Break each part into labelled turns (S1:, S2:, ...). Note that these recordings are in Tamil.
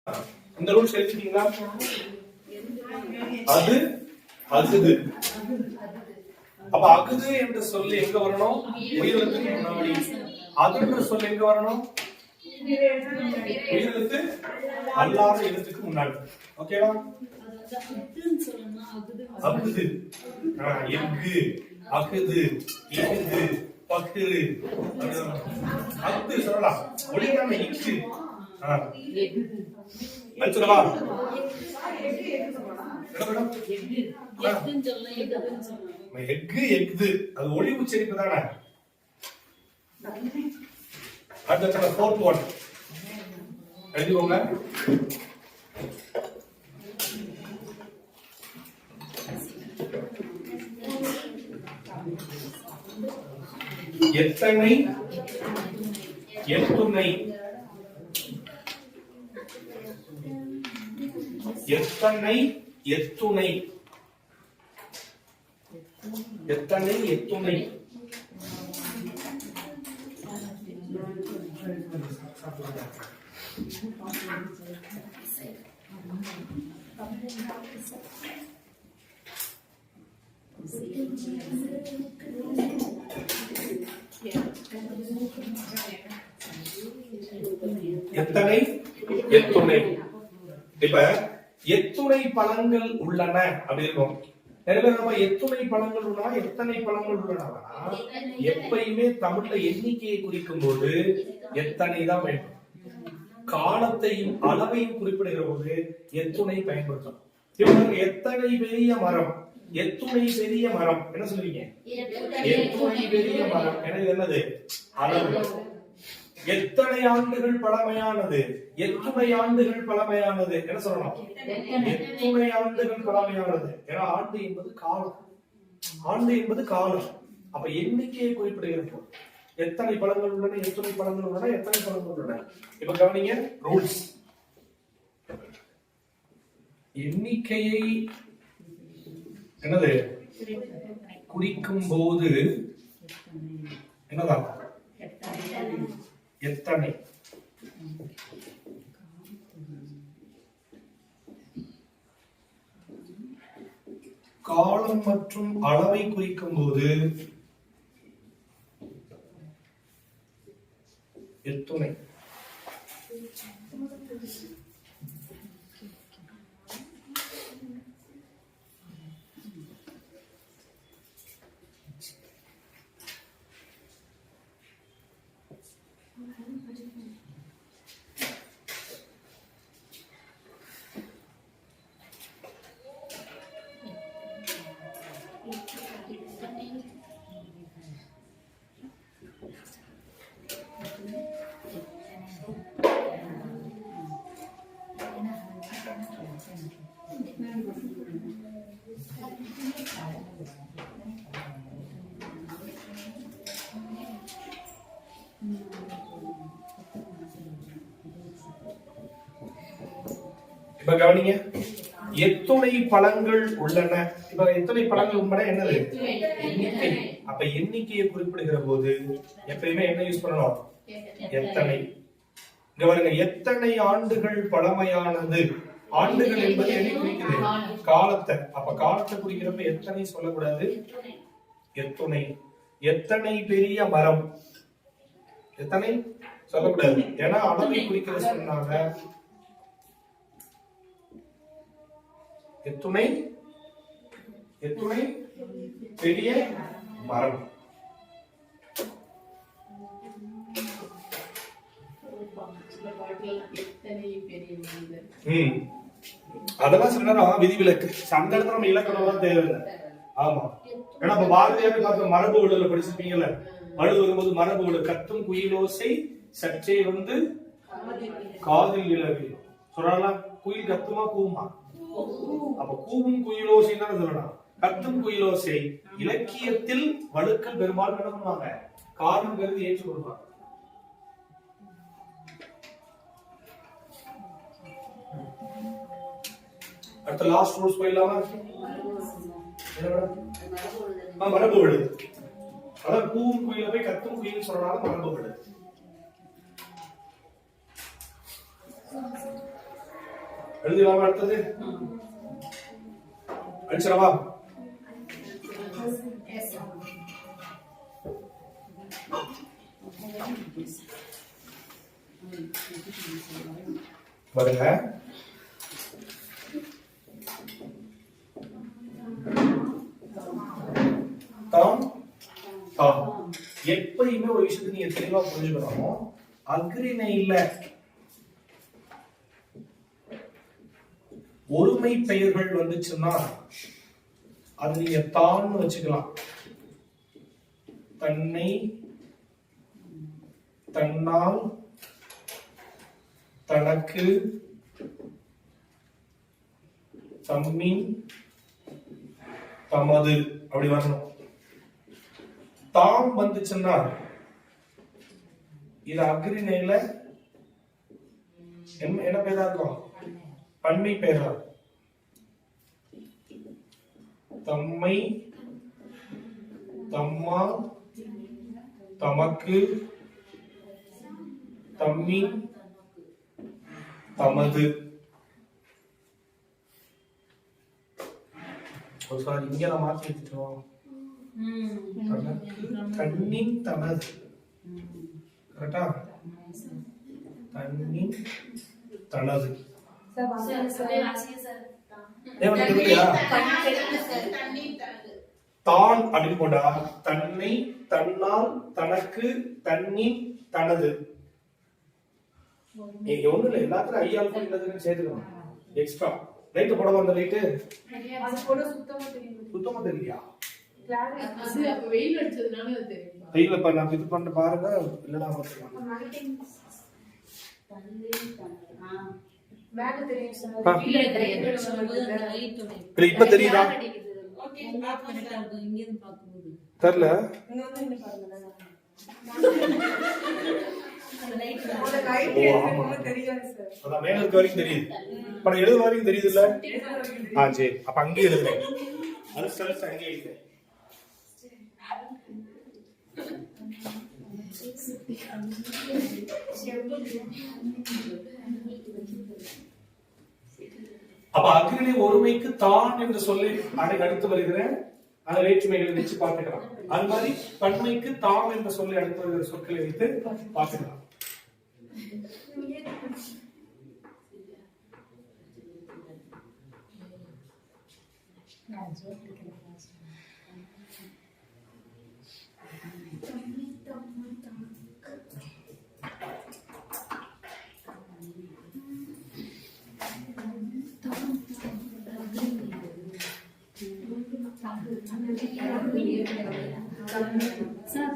S1: இந்த ரூல்ஸ் எழுதிட்டீங்களா? அது அகுது. அப்ப அகுது என்ற சொல்லு எங்க வரணும்? உயிரெழுத்துக்கு முன்னாடி. அதுன்ற சொல்லு எங்க வரணும்? உயிரெழுத்து அல்லாத எழுத்துக்கு முன்னாடி. ஓகேவா? அகுது, எஃகு, அகுது, இகுது, பக்குரு. அகுது சொல்லலாம். ஒளிக்காம இக்கு. சொல்லவா? எஃகு, எஃகு. அது ஒளி உச்சரிப்பு தானே. அடுத்த ஃபோர்த் ஒன் எழுதிக்கோங்க. எத்தனை, எத்துணை. எத்தனை, எத்துணை. எத்தனை, எத்துணை. எத்தனை, எத்துணை. இப்ப எத்துணை பழங்கள் உள்ளன அப்படி இருக்கும். நம்ம எத்துணை பழங்கள் உள்ளன, எத்தனை பழங்கள் உள்ளன. எப்பயுமே தமிழ்ல எண்ணிக்கையை குறிக்கும் போது எத்தனை தான் வேண்டும். காலத்தையும் அளவையும் குறிப்பிடுகிற போது எத்துணை பயன்படுத்தும். இவங்க எத்தனை பெரிய மரம், எத்துணை பெரிய மரம் என்ன சொல்லுவீங்க? எத்துணை பெரிய மரம். எனவே என்னது? அளவு. எத்தனை ஆண்டுகள் பழமையானது, எத்துணை ஆண்டுகள் பழமையானது என்ன சொல்லணும்? எத்துணை ஆண்டுகள் பழமையானது. ஏன்னா ஆண்டு என்பது காலம், ஆண்டு என்பது காலம். அப்ப எண்ணிக்கையை குறிப்பிடுகிறது. எத்தனை பழங்கள் உள்ளன, எத்தனை பழங்கள் உள்ளன, எத்தனை பழங்கள் உள்ளன. இப்ப கவனிங்க ரூல்ஸ். எண்ணிக்கையை என்னது குறிக்கும் போது என்னதான்? எத்தனை. காலம் மற்றும் அளவை குறிக்கும் போது எத்துணை. இப்ப கவனிங்க, எத்துணை பழங்கள் உள்ளன. இப்ப எத்தனை பழங்கள் உள்ளன என்னது? எண்ணிக்கை. அப்ப எண்ணிக்கையை குறிப்பிடுகிற போது எப்பயுமே என்ன யூஸ் பண்ணணும்? எத்தனை. இங்க பாருங்க, எத்தனை ஆண்டுகள் பழமையானது. ஆண்டுகள் என்பது என்ன குறிக்குது? காலத்தை. அப்ப காலத்தை குறிக்கிறப்ப எத்தனை சொல்லக்கூடாது, எத்துணை. எத்தனை பெரிய மரம், எத்தனை சொல்லக்கூடாது. ஏன்னா அளவை குறிக்கிறது சொன்னாங்க. எத்துணை, எத்துணை பெரிய மரம். அதெல்லாம் சில நேரம் விதிவிலக்கு. அந்த இடத்துல நம்ம இலக்கணம் தேவையில்லை. ஆமா, ஏன்னா இப்ப பாரதியார் பார்த்த மரபு விடல படிச்சிருப்பீங்கல்ல. மழு வரும்போது மரபு விட கத்தும் குயிலோசை சற்றே வந்து காதில் விலகு சொல்லலாம். குயில் கத்துமா கூமா? அப்ப கூவும் குயிலோசை தான் சொல்லலாம். கத்தும் குயிலோசை இலக்கியத்தில் வழுக்கள் பெரும்பாலும் என்ன பண்ணுவாங்க? காரணம் கருதி ஏற்று கொள்வாங்க. அடுத்த லாஸ்ட் ரூல்ஸ் போயிடலாமா? மரபு விடுது. அதான் கூவும் குயில போய் கத்தும் குயில் சொல்றனால மரபு விடுது. எழுதலாமா? அடுத்தது அடிச்சிடவா? பாருங்க, எப்பயுமே ஒரு விஷயத்தை நீங்க தெளிவா புரிஞ்சுக்கணும். அக்ரிணையில ஒருமை பெயர்கள் வந்துச்சுன்னா அது நீங்க தான் வச்சுக்கலாம். தன்னை, தன்னால், தனக்கு, தம்மின், தமது அப்படி வரணும். தாம் வந்துச்சுன்னா இது அக்ரிணையில என்ன பேரா இருக்கும்? பன்மை பேரா. தம்மை, தம்மா, தமக்கு, தம்மின், தமது. சாரி, இங்க நான் மாத்தி எடுத்துட்டோம். தன்னின் தனது. கரெக்டா? தன்னின் தனது. தான் அப்படின்னு போட்டா தன்னை, தன்னால், தனக்கு, தன்னின், தனது. நீங்க ஒண்ணு இல்ல, எல்லாத்துக்கும் ஐயால் போயிட்டதுன்னு சேர்த்துக்கணும். எக்ஸ்ட்ரா லைட் போட வந்த லைட்டு சுத்தமா தெரியலையா? வெயில் அடிச்சதுனால தெரியும். வெயில இப்ப நான் இது பண்ண பாருங்க. இல்லடா இப்ப தெரியுதா? தெரியல. மேல இருக்க வரைக்கும் தெரியுது. இப்ப எழுதுற வரைக்கும் தெரியுது இல்ல? சரி, அப்ப அங்கேயே எழுதுறேன். அடுத்த அங்கேயே எழுதுறேன். அப்ப அக்ரிணை ஒருமைக்கு தான் என்று சொல்லி அதை அடுத்து வருகிறேன். அந்த வேற்றுமைகளை வச்சு பார்த்துக்கலாம். அது மாதிரி பன்மைக்கு தாம் என்று சொல்லி அடுத்து வருகிற சொற்களை வைத்து பார்த்துக்கலாம்.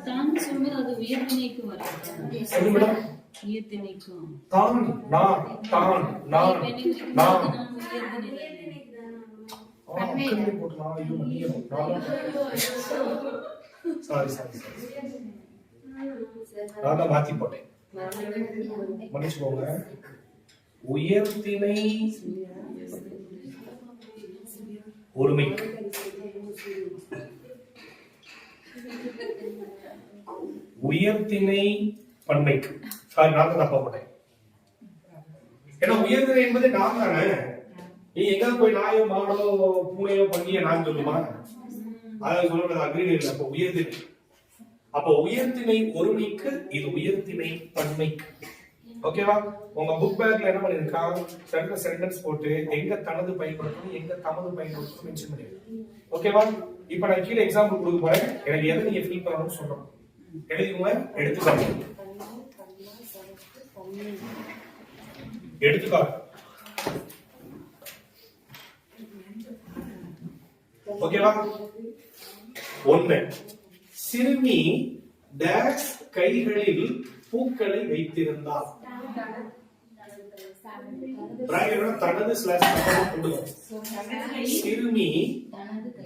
S2: தான் சொல்லும்போது அது உயர்திணைக்கு வரும். உயர்திணைக்கும்
S1: தான் நான் தான் நான் நான் நான் மாத்தி போட்டேன். மன்னிச்சுக்கோங்க. உயர்திணை ஒருமைக்கு உயர்திணை பன்மைக்கு. சாரி, நான் தான் தப்பா போட்டேன். ஏன்னா உயர்திணை என்பது நான் தானே. நீ எங்க போய் நாயோ மாடோ பூனையோ பண்ணிய நான் சொல்லுமா? அதாவது சொல்றது அக்ரிணை இல்லை. அப்ப உயர்திணை. அப்ப உயர்திணை ஒருமைக்கு இது உயர்திணை பன்மைக்கு. ஓகேவா? உங்க புக் பேக்ல என்ன பண்ணிருக்காங்க? சென்டென்ஸ் போட்டு எங்க தனது பயன்படுத்தணும் எங்க தமது பயன்படுத்தணும் மென்ஷன் பண்ணிருக்கேன். ஓகேவா? இப்ப நான் கீழே எக்ஸாம்பிள் கொடுக்க போறேன். எனக்கு எதை நீங்க ஃபில் பண்ணணும்னு சொல்றோம். எழுதிக்கோங்க. எடுத்துக்காட்டு. ஓகேவா? 1. சிறுமி டேஷ் கைகளில் பூக்களை வைத்திருந்தார். தனது சிறுமி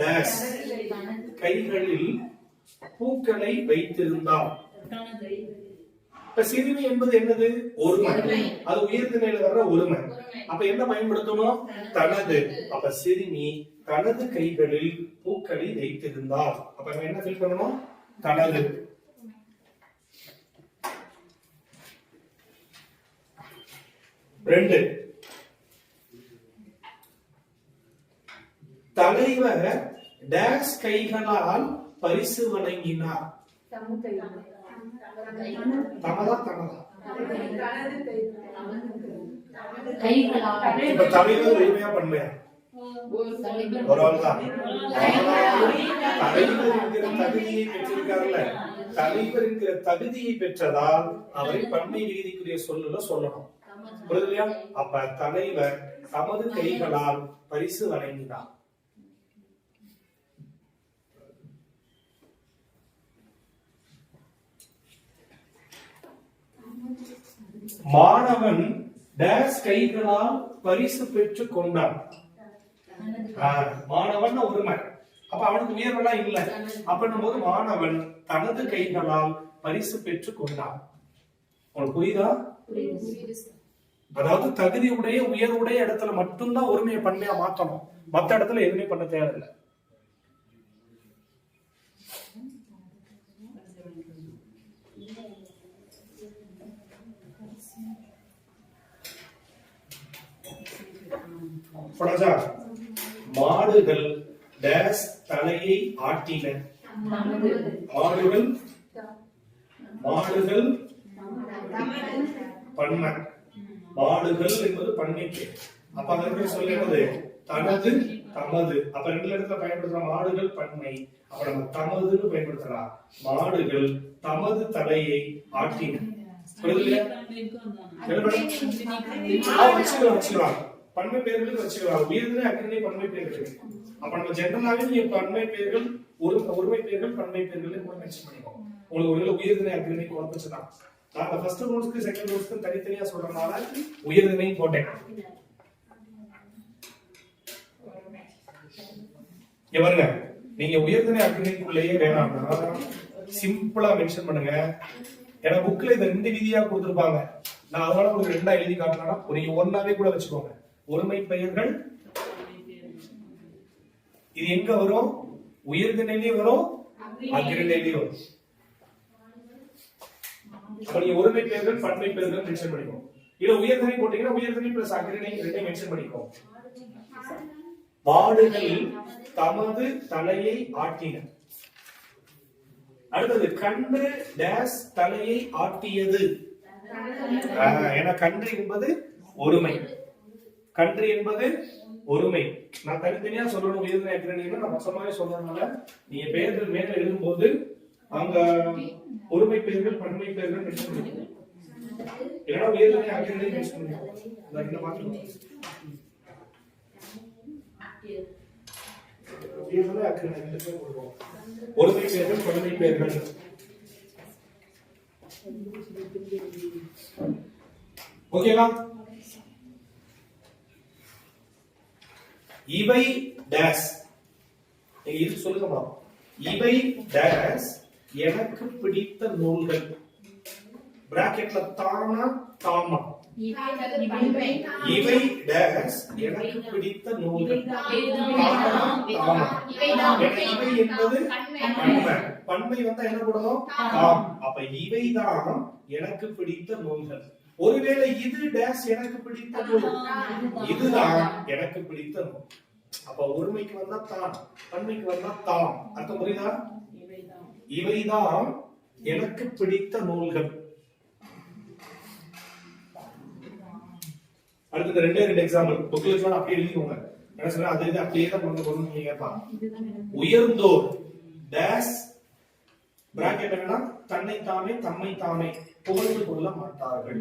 S1: டேஷ் கைகளில் பூக்களை வைத்திருந்தார். இப்ப சிறுமி என்பது என்னது? ஒருமை. அது உயர்திணையில வர்ற ஒருமை. அப்ப என்ன பயன்படுத்தணும்? தனது. அப்ப சிறுமி தனது கைகளில் பூக்களை வைத்திருந்தார். அப்ப நம்ம என்ன ஃபில் பண்ணணும்? தனது. ரெண்டு, தலைவர் டேஸ் கைகளால் பரிசு வழங்கினார். தமதா தமதா இப்ப தலைவர் உரிமையா பண்மையா? ஒரு ஆள் தான். தலைவர் என்கிற தகுதியை பெற்றிருக்காருல்ல, தலைவர் என்கிற தகுதியை பெற்றதால் அவரை பன்மை விகுதிக்குரிய சொல்லுல சொல்லணும். புரியுதுலையா? அப்ப தலைவர் தமது கைகளால் பரிசு வழங்கினார். மாணவன் டேஸ் கைகளால் பரிசு பெற்றுக் கொண்டான். மாணவன் ஒருமை, அப்ப அவனுக்கு உயர்வெல்லாம் இல்ல. அப்படின்னும் போது மாணவன் தனது கைகளால் பரிசு பெற்றுக் கொண்டான். உங்களுக்கு புரியுதா? அதாவது தகுதி உடைய உயர்வுடைய இடத்துல மட்டும்தான் ஒருமையை பன்மையா மாத்தணும், மத்த இடத்துல எதுவுமே பண்ண தேவையில்லை. மாடுகள் டேஸ் தலையை ஆட்டின. மாடுகள் மாடுகள் பன்மை. மாடுகள் என்பது பன்மை பெயர். அப்ப அதற்கு சொல்லுவது தனது தமது. அப்ப ரெண்டு இடத்துல பயன்படுத்துற மாடுகள் பன்மை. அப்ப நம்ம தமதுன்னு பயன்படுத்தலாம். மாடுகள் தமது தலையை ஆட்டின. வச்சுக்கலாம் பன்மை பெயர்களுக்கு வச்சுக்கலாம். உயர்திணை அக்ரிணை பன்மை பெயர்கள். அப்ப நம்ம ஜெனரலாவே நீங்க பன்மை பெயர்கள் ஒருமை பெயர்கள் பன்மை பெயர்கள் கூட மென்ஷன் பண்ணிக்கோங்க. உங்களுக்கு ஒருவேளை உயர்திணை அக்ரிணை குழப்பச்சுதான். நான் ஃபர்ஸ்ட் ரூல்ஸ்க்கு செகண்ட் ரூல்ஸ்க்கு தனித்தனியா சொல்றதுனால உயர்திணை போட்டேன். பாருங்க, நீங்க உயர்திணை அக்ரிணைக்குள்ளேயே வேணாம்னா சிம்பிளா மென்ஷன் பண்ணுங்க. ஏன்னா புக்ல இதை 2 விதியா கொடுத்திருப்பாங்க. நான் அதனால உங்களுக்கு 2ஆ எழுதி காட்டினா நீங்க 1ஆவே கூட வச்சுக்கோங்க. ஒருமை பெயர்கள் இது எங்க வரும்? உயர்திணையிலே வரும், அக்ரிணையிலே வரும். நீங்க ஒருமை பெயர்கள் பன்மை பெயர்கள் மென்ஷன் பண்ணிக்கோங்க. இல்ல உயர்திணை போட்டீங்கன்னா உயர்திணை பிளஸ் அக்ரிணை ரெண்டையும் மென்ஷன் பண்ணிக்கோங்க. மாடுகள் தமது தலையை ஆட்டின. அடுத்தது கன்று டேஸ் தலையை ஆட்டியது. ஏன்னா கன்று என்பது ஒருமை. கன்று என்பது ஒருமை. நான் தனித்தனியா சொல்லணும். உயர்திணை அக்ரிணைன்னா நான் மொத்தமாவே சொல்றதுனால நீங்க பெயர்கள் மேல எழுதும் போது அங்க ஒருமை பெயர்கள் பன்மை பெயர்கள் மென்ஷன் பண்ணிக்கணும். இல்லைன்னா உயர்திணை அக்ரிணை மென்ஷன் பண்ணிக்கணும். என்ன மாற்றணும்? உயர்திணை அக்ரிணை ரெண்டுமே கொடுப்போம். ஒருமை பெயர்கள் பன்மை பெயர்கள். ஓகேவா? இவை டேஸ். நீங்க இது சொல்லுங்க. இவை டேஸ் எனக்கு பிடித்த நூல்கள். பிராக்கெட்ல தானா தாமா. இவை டேஸ் எனக்கு பிடித்த நூல்கள். தாமா. இவை என்பது பன்மை. பன்மை வந்தா என்ன போடணும்? தாம். அப்ப இவைதான் எனக்கு பிடித்த நூல்கள். ஒருவேளை இது டேஸ் எனக்கு பிடித்த நூல், இதுதான் எனக்கு பிடித்த நூல். அப்ப ஒருமைக்கு வந்தா தான், பன்மைக்கு வந்தா தாம். அர்த்தம் புரியுதா? இவைதான் எனக்கு பிடித்த நூல்கள். அடுத்தது 2 எக்ஸாம்பிள் புக்ல சொன்னா அப்படியே எழுதிக்கோங்க. என்ன சொல்ற அது இது அப்படியே தான் கொண்டு போறோம். நீங்க கேட்பாங்க. உயர்ந்தோர் டேஸ் பிராக்கெட் என்னன்னா தன்னை தாமே தம்மை தாமே புகழ்ந்து கொள்ள மாட்டார்கள்.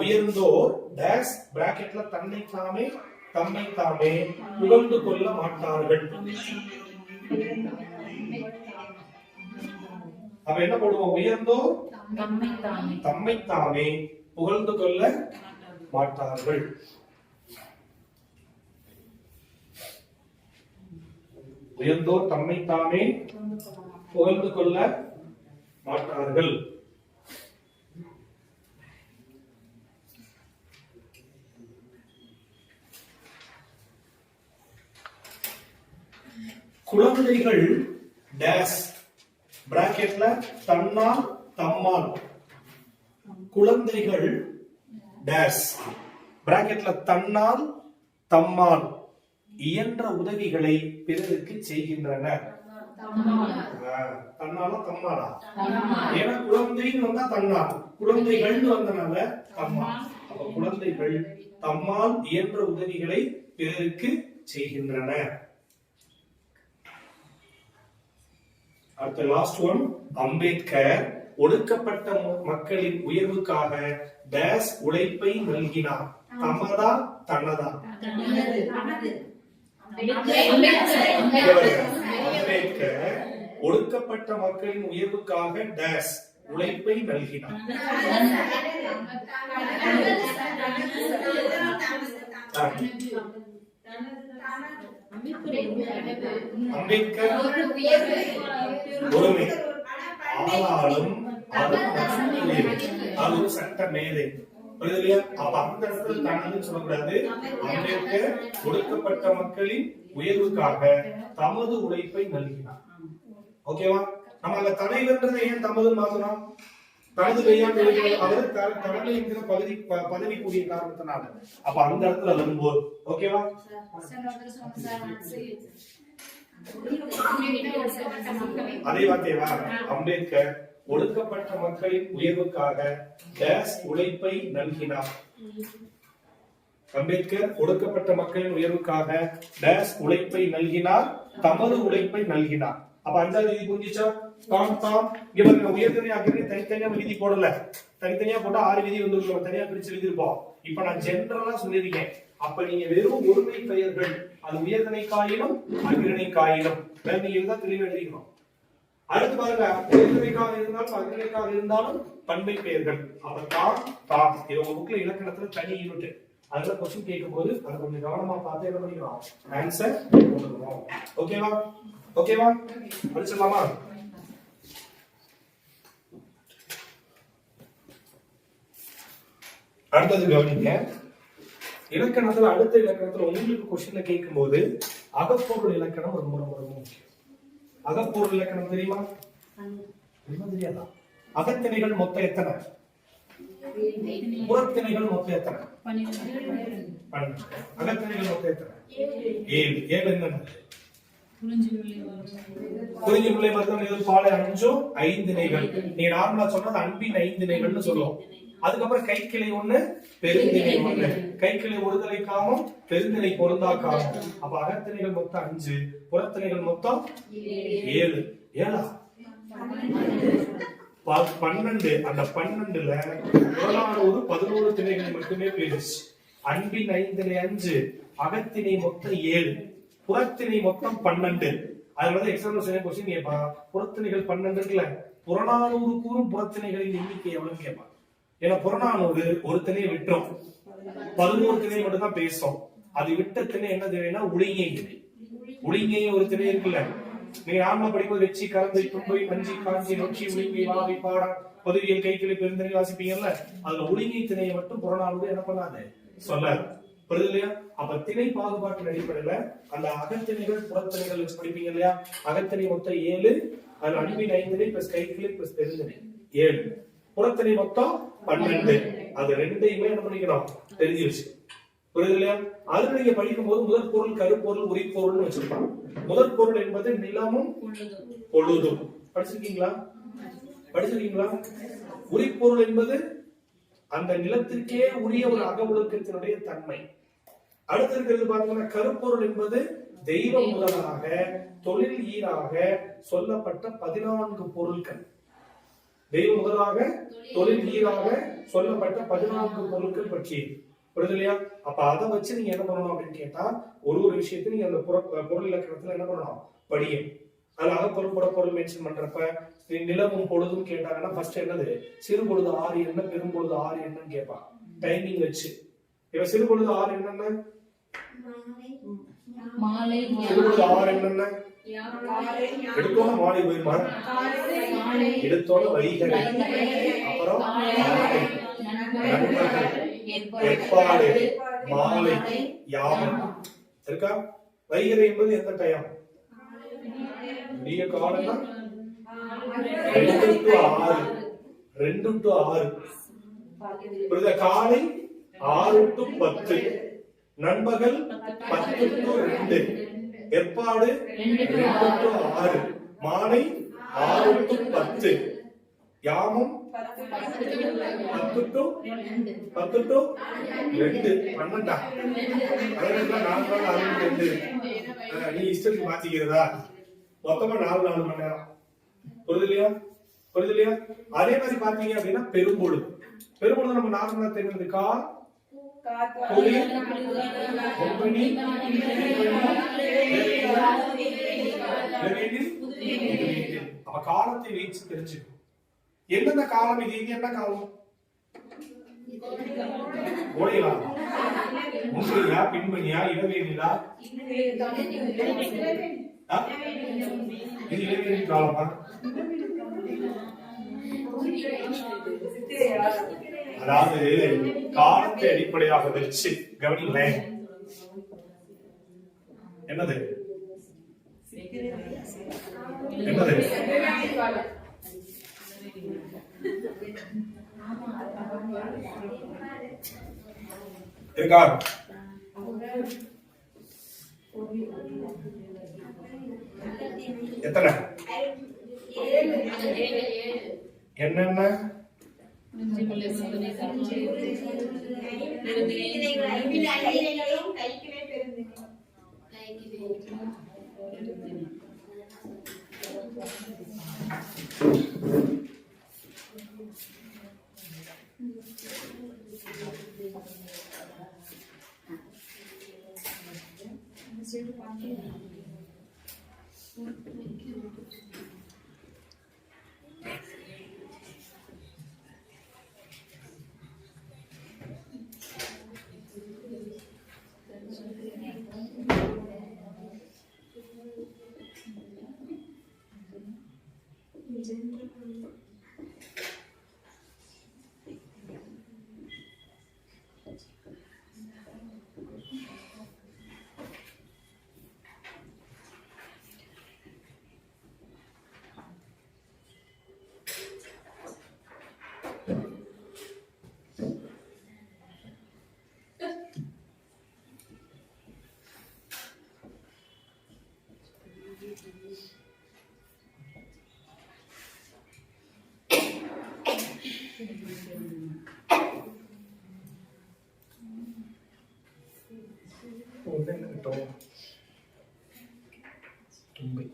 S1: உயர்ந்தோர் டேஸ் பிராக்கெட்ல தன்னை தாமே தம்மை தாமே புகழ்ந்து கொள்ள மாட்டார்கள். அப்ப என்ன போடுவோம்? உயர்ந்தோர் தம்மை தாமே புகழ்ந்து கொள்ள மாட்டார்கள். உயர்ந்தோர் தம்மை தாமே புகழ்ந்து கொள்ள மாட்டார்கள். குழந்தைகள் டேஸ் பிராக்கெட்ல தன்னால் தம்மால். குழந்தைகள் டேஸ் பிராக்கெட்ல தன்னால் தம்மால் இயன்ற உதவிகளை பிறருக்கு செய்கின்றனர். தன்னால தம்மாலா? ஏன்னா குழந்தைன்னு வந்தா தன்னால், குழந்தைகள்னு வந்தனால தம்மால். அப்ப குழந்தைகள் தம்மால் இயன்ற உதவிகளை பிறருக்கு செய்கின்றனர். அடுத்த லாஸ்ட் ஒன். அம்பேத்கர் ஒடுக்கப்பட்ட மக்களின் உயர்வுக்காக டேஸ் உழைப்பை நல்கினார். தமதா தன்னதா? அம்பேத்கர் ஒடுக்கப்பட்ட மக்களின் உயர்வுக்காக டேஸ் உழைப்பை நல்கினார். அம்பேத்கர் ஒருமை, ஆனாலும் அது ஒரு சட்ட மேதை. அப்ப அந்த இடத்துல தனதுன்னு சொல்லக்கூடாது. அம்பேத்கர் ஒடுக்கப்பட்ட மக்களின் உயர்வுக்காக தமது உழைப்பை நல்கினார். ஓகேவா? நம்ம அந்த தலைவர்ன்றதை ஏன் தமதுன்னு மாத்தணும்? தனது கையாண்டு அவர் தலைமை என்கிற பதவி கூடிய காரணத்தினால. அப்ப அந்த இடத்துல வரும்போது ஓகேவா? அதே வார்த்தையா? அம்பேத்கர் ஒடுக்கப்பட்ட மக்களின் உயர்வுக்காக டேஸ் உழைப்பை நல்கினார். அம்பேத்கர் ஒடுக்கப்பட்ட மக்களின் உயர்வுக்காக டேஸ் உழைப்பை நல்கினார், தமது உழைப்பை நல்கினார். அப்ப அஞ்சாவது விதி புரிஞ்சிச்சா? உயர்தனியா தனித்தனியா விதி போடல, தனித்தனியா போட்டா 6 விதி வந்து தனியா பிரிச்சு எழுதிருப்போம். இப்ப நான் ஜெனரலா சொல்லிருக்கேன். அப்ப நீங்க வெறும் ஒருமை பெயர்கள், அது உயர்தனை காயிலும் அகிரணை காயிலும் நீங்க இதுதான் தெளிவா எழுதிக்கணும். அடுத்து பாருங்க, உயர்தனைக்காக இருந்தாலும் அகிரணைக்காக இருந்தாலும் பன்மை பெயர்கள். அப்ப தான் இது உங்க புக்ல இலக்கணத்துல தனி யூனிட். அதுல கொஸ்டின் கேட்கும் போது அதை கொஞ்சம் கவனமா பார்த்து என்ன பண்ணிக்கிறோம், ஆன்சர் போட்டுக்கிறோம். ஓகேவா? ஓகேவா? படிச்சிடலாமா? அடுத்தது கவனிங்க. இலக்கணத்துல அடுத்த இலக்கணத்துல உங்களுக்கு கொஸ்டின்ல கேட்கும் போது அகப்பொருள் இலக்கணம் ரொம்ப ரொம்ப ரொம்ப முக்கியம். அகப்பொருள் இலக்கணம் தெரியுமா? தெரியாதா? அகத்திணைகள் மொத்தம் எத்தனை? புறத்திணைகள் மொத்தம் எத்தனை? 12. அகத்திணைகள் மொத்தம் எத்தனை? 7. 7 என்ன? குறிஞ்சி முல்லை மருதம் பாலை 5 திணைகள். நீ நார்மலா சொன்னது அன்பின் 5 திணைகள்னு சொல்லுவோம். அதுக்கப்புறம் கைக்கிளை 1, பெருந்திணை 1. கைக்கிளை ஒருதலை காமம், பெருந்திணை பொருந்தா காமம். அப்ப அகத்திணைகள் மொத்தம் 5, புறத்திணைகள் மொத்தம் 7. 7 12. அந்த 12ல 11 திணைகளை மட்டுமே பேசுச்சு. அன்பின் 5 திணை 5, அகத்திணை மொத்தம் 7, புறத்திணை மொத்தம் 12. அதனால எக்ஸாம்பிள் கொஸ்டின் கேட்பா, புறத்திணைகள் 12 இருக்குல்ல, புறநானூறு கூறும் புறத்திணைகளின் எண்ணிக்கை எவ்வளவு கேட்பா. ஏன்னா புறநானூறு ஒரு திணையை விட்டோம், 11 திணை மட்டும் தான் பேசும். அது விட்ட திணை என்ன திணைனா உளிங்கை திணை. உளிங்கை ஒரு திணை இருக்குல்ல, நீங்க நாம படிக்கும்போது வெச்சி கலந்து தும்பை மஞ்சி காஞ்சி நொச்சி உளிங்கை வாவை பாடம் பொதுவியல் கைக்கிளை பெருந்திணை வாசிப்பீங்கல்ல, அதுல உளிங்கை திணையை மட்டும் புறநானூறு என்ன பண்ணாது, சொல்லாது. புரியுது இல்லையா? அப்ப திணை பாகுபாட்டின் அடிப்படையில அந்த அகத்திணைகள் புறத்திணைகள் வச்சு படிப்பீங்க இல்லையா? அகத்திணை மொத்தம் 7, அதுல அன்பின் 5 திணை பிளஸ் கைக்கிளை பிளஸ் பெருந்திணை 7, புறத்திணை மொத்தம் 12. அது ரெண்டையுமே என்ன பண்ணிக்கணும், தெரிஞ்சு வச்சு. புரியுது இல்லையா? அதுல நீங்க படிக்கும் போது முதற் பொருள் கருப்பொருள் உரிப்பொருள்னு வச்சிருப்பாங்க. முதற் பொருள் என்பது நிலமும் பொழுதும். படிச்சிருக்கீங்களா? படிச்சிருக்கீங்களா? உரிப்பொருள் என்பது அந்த நிலத்திற்கே உரிய ஒரு அக ஒழுக்கத்தினுடைய தன்மை. அடுத்து இருக்கிறது பாத்தீங்கன்னா கருப்பொருள் என்பது தெய்வம் முதலாக தொழில் ஈராக சொல்லப்பட்ட 14 பொருட்கள். தெய்வம் முதலாக தொழில் ஈராக சொல்லப்பட்ட 14 பொருட்கள் பற்றி. புரியுது இல்லையா? அப்ப அதை வச்சு நீங்க என்ன பண்ணணும் அப்படின்னு கேட்டா, ஒரு விஷயத்தை நீங்க அந்த பொருள் இலக்கணத்துல என்ன பண்ணணும், படியும். அதுல அகப்பொருள் புறப்பொருள் மென்ஷன் பண்றப்ப நிலவும் பொழுதும் கேட்டாங்கன்னா ஃபர்ஸ்ட் என்னது, சிறு பொழுது 6 என்ன, பெரும் பொழுது 6 என்னன்னு கேட்பான் டைமிங் வச்சு. இப்ப சிறு பொழுது 6 என்னன்னா சிறு பொழுது 6 என்னன்னா எடுத்தோட மாலை போயிருமா, எடுத்தோட வைகரை, அப்புறம் ஏற்பாடு மாலை யாமம் இருக்கா. வைகரை என்பது எந்த டைம், விடிய காலம் 2 to 6, 2 to 6. காலை 6 to 10, நண்பகல் 10 to 2, ஏற்பாடு 2 to 6, மாலை 6 to 10, யாமம் 10 to 2, 12. அதெல்லாம் 4 நாள் 62. நீ இஷ்டத்துக்கு மாத்திக்கிறதா? மொத்தமா 4 மணி நேரம். புரியுது இல்லையா? அதே மாதிரி பாத்தீங்க அப்படின்னா பெரும்பொழுது நம்ம நார்மலா தெரிஞ்சது காலத்தை வைத்து தெரிஞ்சுக்கணும். என்னென்ன காலம் இது என்ன காலம்? கோடையா, முன்னியா, பின்மணியா, இளவேனிலா? இது இளவேனில் காலமா? அதாவது காலத்தை அடிப்படையாக வச்சு கவனிங்களேன். என்னது இருக்கா? எத்தனை? என்னென்ன? தும்பை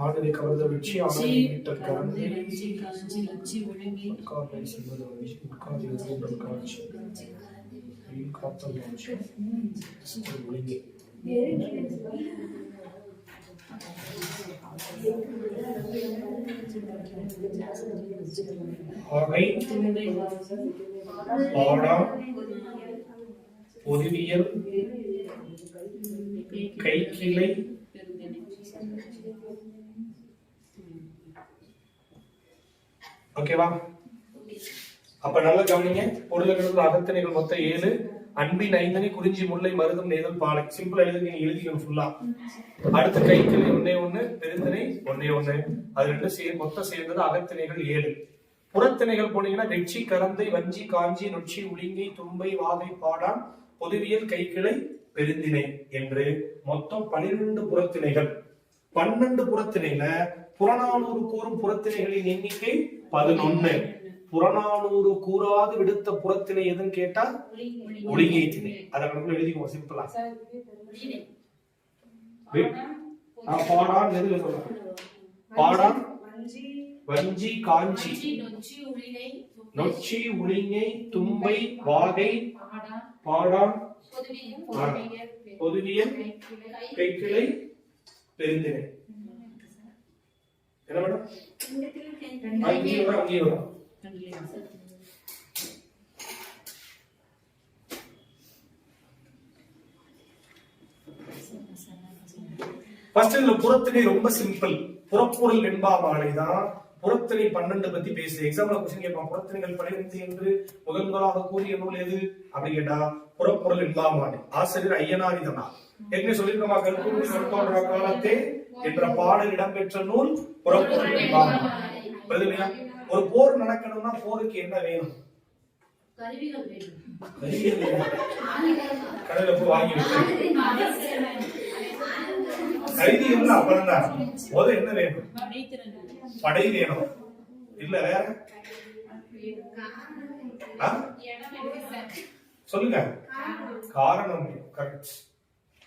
S1: ஆடலை கவர்ந்த வெற்றி ஆடலை மீட்டர் கரந்தை காலை செல்வது காலை ஊடல் காட்சி காத்தல் ஒழுங்கி ஆகை பாடம் பொதுவியல் கைக்கிளை ஓகேவா? அப்ப நல்லா கவனிங்க. பொருளுக்கு அகத்திணைகள் மொத்தம் 7. அன்பின் ஐந்தனை, குறிஞ்சி, முல்லை, மருதம், நெய்தல், பாலை. சிம்பிளா எழுதிக்கணும் ஃபுல்லா. அடுத்த கைக்கிளை 1 பெருந்திணை 1. அது 2 மொத்தம் சேர்ந்தது அகத்திணைகள் 7. புறத்திணைகள் போனீங்கன்னா வெற்றி, கரந்தை, வஞ்சி, காஞ்சி, நொச்சி, உளிங்கை, தும்பை, வாகை, பாடான், பொதுவியல், கைக்கிளை, பெருந்திணை என்று மொத்தம் 12 புறத்திணைகள். 12 புறத்திணையில புறநானூறு கூறும் புறத்திணைகளின் எண்ணிக்கை 11. புறநானூறு கூறாது விடுத்த புறத்திணை எதுன்னு கேட்டா ஒளிங்கை திணை. அதை எழுதிக்குவோம் சிம்பிளா. பாடான் எது சொல்றாங்க? பாடான், வஞ்சி, காஞ்சி, நொச்சி, உளிங்கை, தும்பை, வாகை, பாடான், பொதுவியல், கைக்கிளை, பெருந்திணை. என்ன மேடம்? அங்கேயும் ஃபர்ஸ்ட் இதுல புறத்திணை ரொம்ப சிம்பிள். புறப்பொருள் வெண்பாமாலை தான் புறத்திணை 12 பத்தி பேசுது. எக்ஸாம்பிள் क्वेश्चन கேட்பான், புறத்திணைகள் 12 என்று முதலாக கூறிய நூல் எது அப்படி கேட்டா புறப்பொருள் வெண்பாமாலை. ஆசிரியர் ஐயனார் இதனால் என்ன சொல்லிருக்கமா, கற்கூறி நடுத்தோன்ற காலத்தே என்ற பாடல் இடம்பெற்ற நூல் புறப்பொருள் வெண்பாமாலை. புரியுதுங்களா? ஒரு போர் நடக்கணும்னா போருக்கு என்ன வேணும்? கருவிகள் வேணும். கடையில போய் வாங்கி கைதிகள் அப்புறம் தான் முதல்ல என்ன வேணும்? படை வேணும். இல்ல வேற சொல்லுங்க. காரணம் வேணும். கரெக்ட்.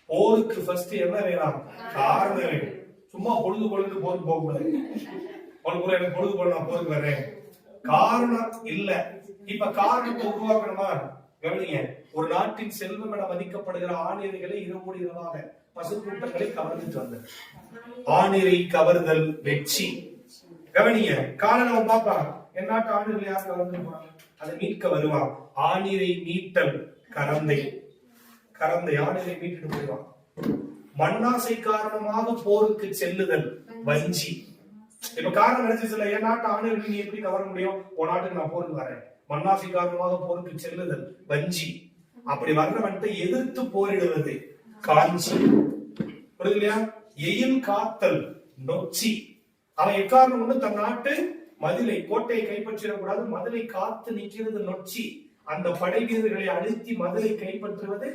S1: போருக்கு ஃபர்ஸ்ட் என்ன வேணும்? காரணம் வேணும். சும்மா பொழுது போருக்கு போக கூடாது. எனக்கு பொழுது போல நான் போருக்கு வரேன், காரணம் இல்ல. இப்ப காரணத்தை உருவாக்கணுமா? கவனிங்க. ஒரு நாட்டின் செல்வம் என மதிக்கப்படுகிற ஆணியர்களை இரவோடு இரவாக பசுக்கூட்டங்களை கவர்ந்துட்டு வந்தது. ஆணிரை கவர்தல் வெற்றி. கவனிங்க. காரணம் பாப்பா, என் நாட்டு ஆணியர்கள் யார் கவர்ந்துருப்பாங்க? அதை மீட்க வருவான். ஆணிரை மீட்டல் கரந்தை. கரந்தை ஆணிரை மீட்டு போயிடுவான். மண்ணாசை காரணமாக போருக்கு செல்லுதல் வஞ்சி. இப்ப காரணம் நினைச்சு, என் நாட்டு ஆணியர்கள் நீ எப்படி கவர முடியும்? உன் நாட்டுக்கு நான் போருக்கு வரேன். மண்ணாசை காரணமாக போருக்கு செல்லுதல் வஞ்சி. அப்படி வர்றவன்ட்டு எதிர்த்து போரிடுவது காஞ்சி. புரியுதுலையா? எயில் காத்தல் நொச்சி. அவன் எக்காரணம் கொண்டு தன் நாட்டு மதிலை கோட்டையை கைப்பற்றிடக்கூடாது, மதிலை காத்து நிற்கிறது நொச்சி. அந்த படை வீரர்களை அழுத்தி மதிலை கைப்பற்றுவது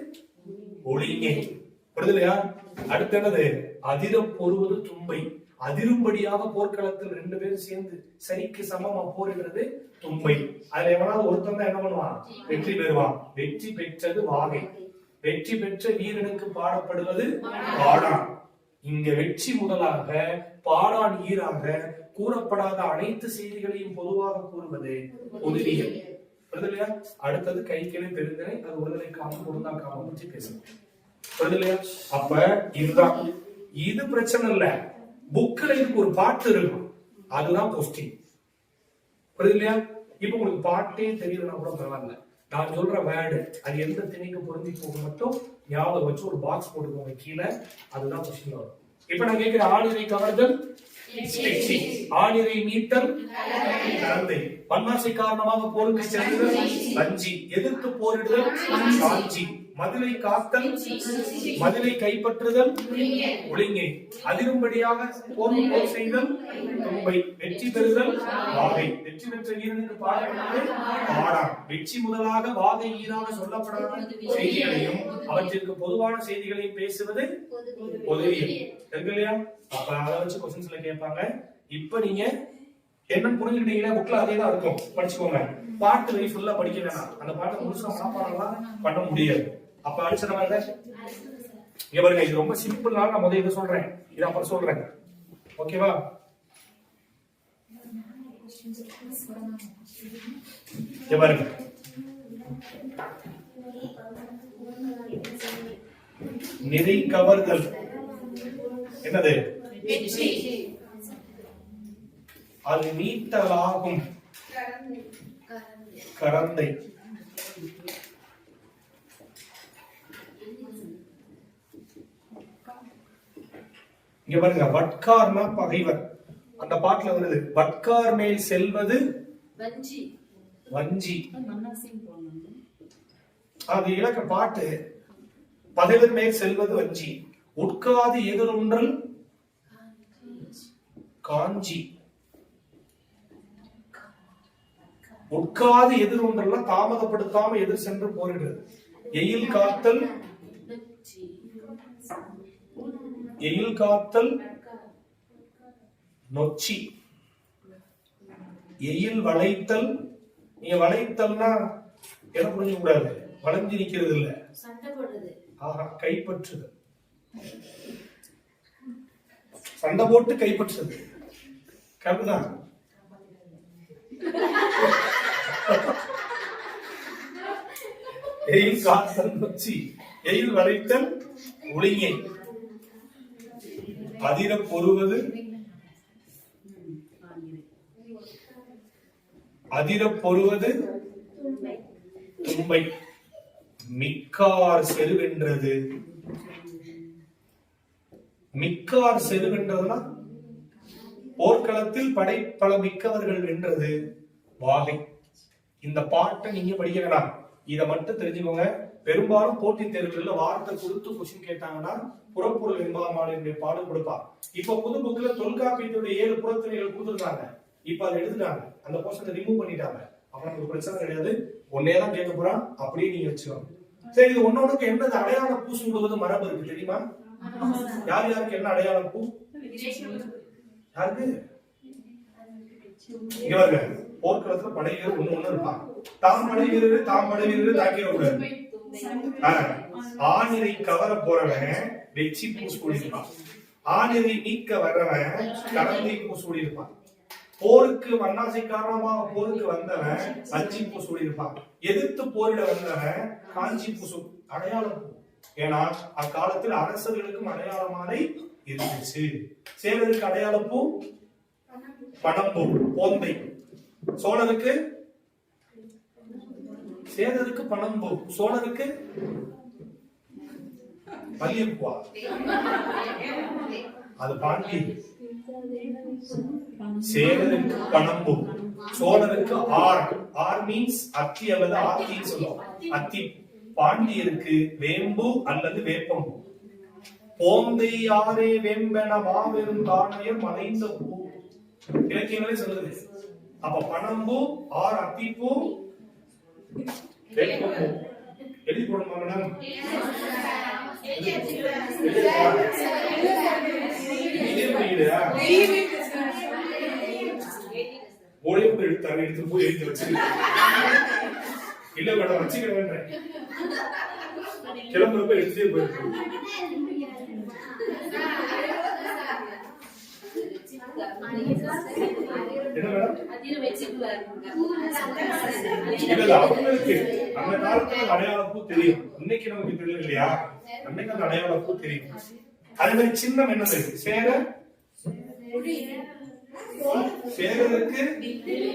S1: ஒளிங்கை. புரியுதுலையா? அடுத்து என்னது? அதிர பொறுவது தும்பை. அதிரும்படியாக போர்க்களத்தில் 2 பேரும் சேர்ந்து சரிக்கு சமமா போரிடுறது தும்பை. அதுல எவனாவது ஒருத்தன் தான் என்ன பண்ணுவான்? வெற்றி பெறுவான். வெற்றி பெற்றது வாகை. வெற்றி பெற்ற வீரனுக்கு பாடப்படுவது பாடான். இங்க வெற்றி முதலாக பாடான் ஈராக கூறப்படாத அனைத்து செய்திகளையும் பொதுவாக கூறுவது பொதுவியல். புரியுதுலையா? அடுத்தது கைக்கிளை பெருந்தனை, அது ஒருதலை காமம் பொருந்தா காமம் பற்றி பேசணும். புரியுதுலையா? அப்ப இதுதான். இது பிரச்சனை இல்ல. புக்ல இதுக்கு ஒரு பாட்டு இருக்கும், அதுதான் கொஸ்டின். புரியுதுலையா? இப்ப உங்களுக்கு பாட்டே தெரியுதுன்னா கூட பரவாயில்ல, நான் சொல்ற வேர்டு அது எந்த திணைக்கு பொருந்தி போக மட்டும் ஞாபகம் வச்சு ஒரு பாக்ஸ் போட்டுக்கோங்க கீழே, அதுதான் கொஸ்டின் வரும். இப்ப நான் கேட்கிற ஆணிரை கவர்தல் ஆணிரை மீட்டல் கரந்தை. மண்ணாசை காரணமாக போருக்கு செல்லுதல் வஞ்சி. எதிர்த்து போரிடுதல் காஞ்சி. மதிலை காத்தல் மதிலை கைப்பற்றுதல் ஒளிங்கை. அதிரும்படியாக போர் செய்தல் தும்பை. வெற்றி பெறுதல் வாகை. வெற்றி பெற்ற வீரனுக்கு பாடப்படுவது பாடான். வெற்றி முதலாக வாகை ஈராக சொல்லப்படாத செய்திகளையும் அவற்றிற்கு பொதுவான செய்திகளையும் பேசுவது பொதுவியல். இல்லையா? அப்ப அதை வச்சு கொஸ்டின்ஸ்ல கேட்பாங்க. இப்ப நீங்க என்ன புரிஞ்சுக்கிட்டீங்களா? புக்ல அதே தான் இருக்கும், படிச்சுக்கோங்க. பாட்டு வரி ஃபுல்லா படிக்க வேணாம், அந்த பாட்டை முழுசா மனப்பாடம்லாம் பண்ண முடியாது. அப்ப அடிச்சத மாதிரி இங்க பாருங்க, இது ரொம்ப சிம்பிள்னால நான் முதல்ல இதை சொல்றேன், இது அப்புறம் சொல்றேன். ஓகேவா? இங்க பாருங்க, நிறை கவர்தல் என்னது? அது நீட்டலாகும் கரந்தை. இங்க பாருங்க, வட்கார்னா பகைவர். அந்த பாட்டுல வருது, வட்கார் மேல் செல்வது வஞ்சி. அது இலக்க பாட்டு. பகைவர் மேல் செல்வது வஞ்சி. உட்காது எதிரொன்றல் காஞ்சி. உட்காது எதிர் ஒன்றெல்லாம் தாமதப்படுத்தாம எதிர் சென்று போரிடுறது. எயில் காத்தல் எயில் காத்தல் நொச்சி. எயில் வளைத்தல். நீங்க வளைத்தல்னா என்ன புரிஞ்சு கூடாது, வளைஞ்சு நிக்கிறது இல்ல, ஆஹா, கைப்பற்றுதல். சண்டை போட்டு கைப்பற்றுறது. கரெக்டுதான். எயில் காத்தல் நொச்சி. எயில் வளைத்தல் ஒளிங்கை. அதிர பொறுவது அதிரப் பொருவது தும்பை. மிக்கார் செருவென்றது. மிக்கார் செருவென்றதுனா போர்க்களத்தில் படைப்பல மிக்கவர்கள் வென்றது வாகை. இந்த பாட்டை நீங்க படிக்க வேணாம், இதை மட்டும் தெரிஞ்சுக்கோங்க. பெரும்பாலும் போட்டி தேர்வுகள்ல வார்த்தை கொடுத்து கொஸ்டின் கேட்டாங்கன்னா புறப்பொருள் என்பாமாலினுடைய பாடம் கொடுப்பா. இப்ப புது புக்ல தொல்காப்பியத்துடைய 7 புறத்திணைகள் கொடுத்துருக்காங்க. இப்ப அதை எடுத்துட்டாங்க, அந்த போர்ஷனை ரிமூவ் பண்ணிட்டாங்க. அப்ப நமக்கு பிரச்சனை கிடையாது, ஒன்னேதான் கேட்க போறான், அப்படியே நீங்க வச்சுக்கோங்க. சரி, இது ஒன்னொன்னுக்கு என்னது அடையாள பூ சூடுவது மரபு இருக்கு தெரியுமா? யார் யாருக்கு என்ன அடையாளம் பூ? யாருக்கு? போர்க்களத்துல படை வீரர் ஒண்ணு இருப்பான். தாம் படை வீரர் தாக்கிறவங்க ஆணிரை கவர போறவன் வெச்சி பூ சூடிருப்பான். ஆணிரை நீக்க வர்றவன் கடந்தை பூ சூடிருப்பான். போருக்கு வண்ணாசை காரணமாக போருக்கு வந்தவன் அஞ்சி பூ சூடிருப்பான். எதிர்த்து போரிட வந்தவன் காஞ்சி பூ அடையாளம் பூ. ஏன்னா அக்காலத்தில் அரசர்களுக்கும் அடையாள மாலை இருந்துச்சு. சேரருக்கு அடையாள பூ பனம்பூ போந்தை. சோழருக்கு சேரருக்கு பனம்பூ, சோழருக்கு மல்லிகைப்பூவா? அது பாண்டி. சேரருக்கு பனம்பூ, சோழருக்கு ஆர். ஆர் மீன்ஸ் அத்தி அல்லது ஆத்தின்னு சொல்லுவோம். அத்தி. பாண்டியருக்கு வேம்பு அல்லது வேப்பம்பூ. போந்தை யாரே வேம்பென மாபெரும் தானையர் மலைந்த பூ. இலக்கியங்களே சொல்லுது. அப்ப பனம்பூ, ஆர் அத்திப்பூ, வேப்பம்பூ. எழுதி போடணுமா மேடம்? ஒளிவு எடுத்தாங்க, எடுத்து போய் எழுதி வச்சு இல்ல மேடம் வச்சுக்கிறேன். கிளம்புறப்ப எடுத்துட்டே போயிருக்கு. என்ன மேடம்? இல்ல அவங்களுக்கு அந்த காலத்துல அடையாள பூ தெரியும், இன்னைக்கு நமக்கு தெரியல இல்லையா? அன்னைக்கு அந்த அடையாள பூ தெரியும். அதே மாதிரி சின்னம் என்னது? சேரருக்கு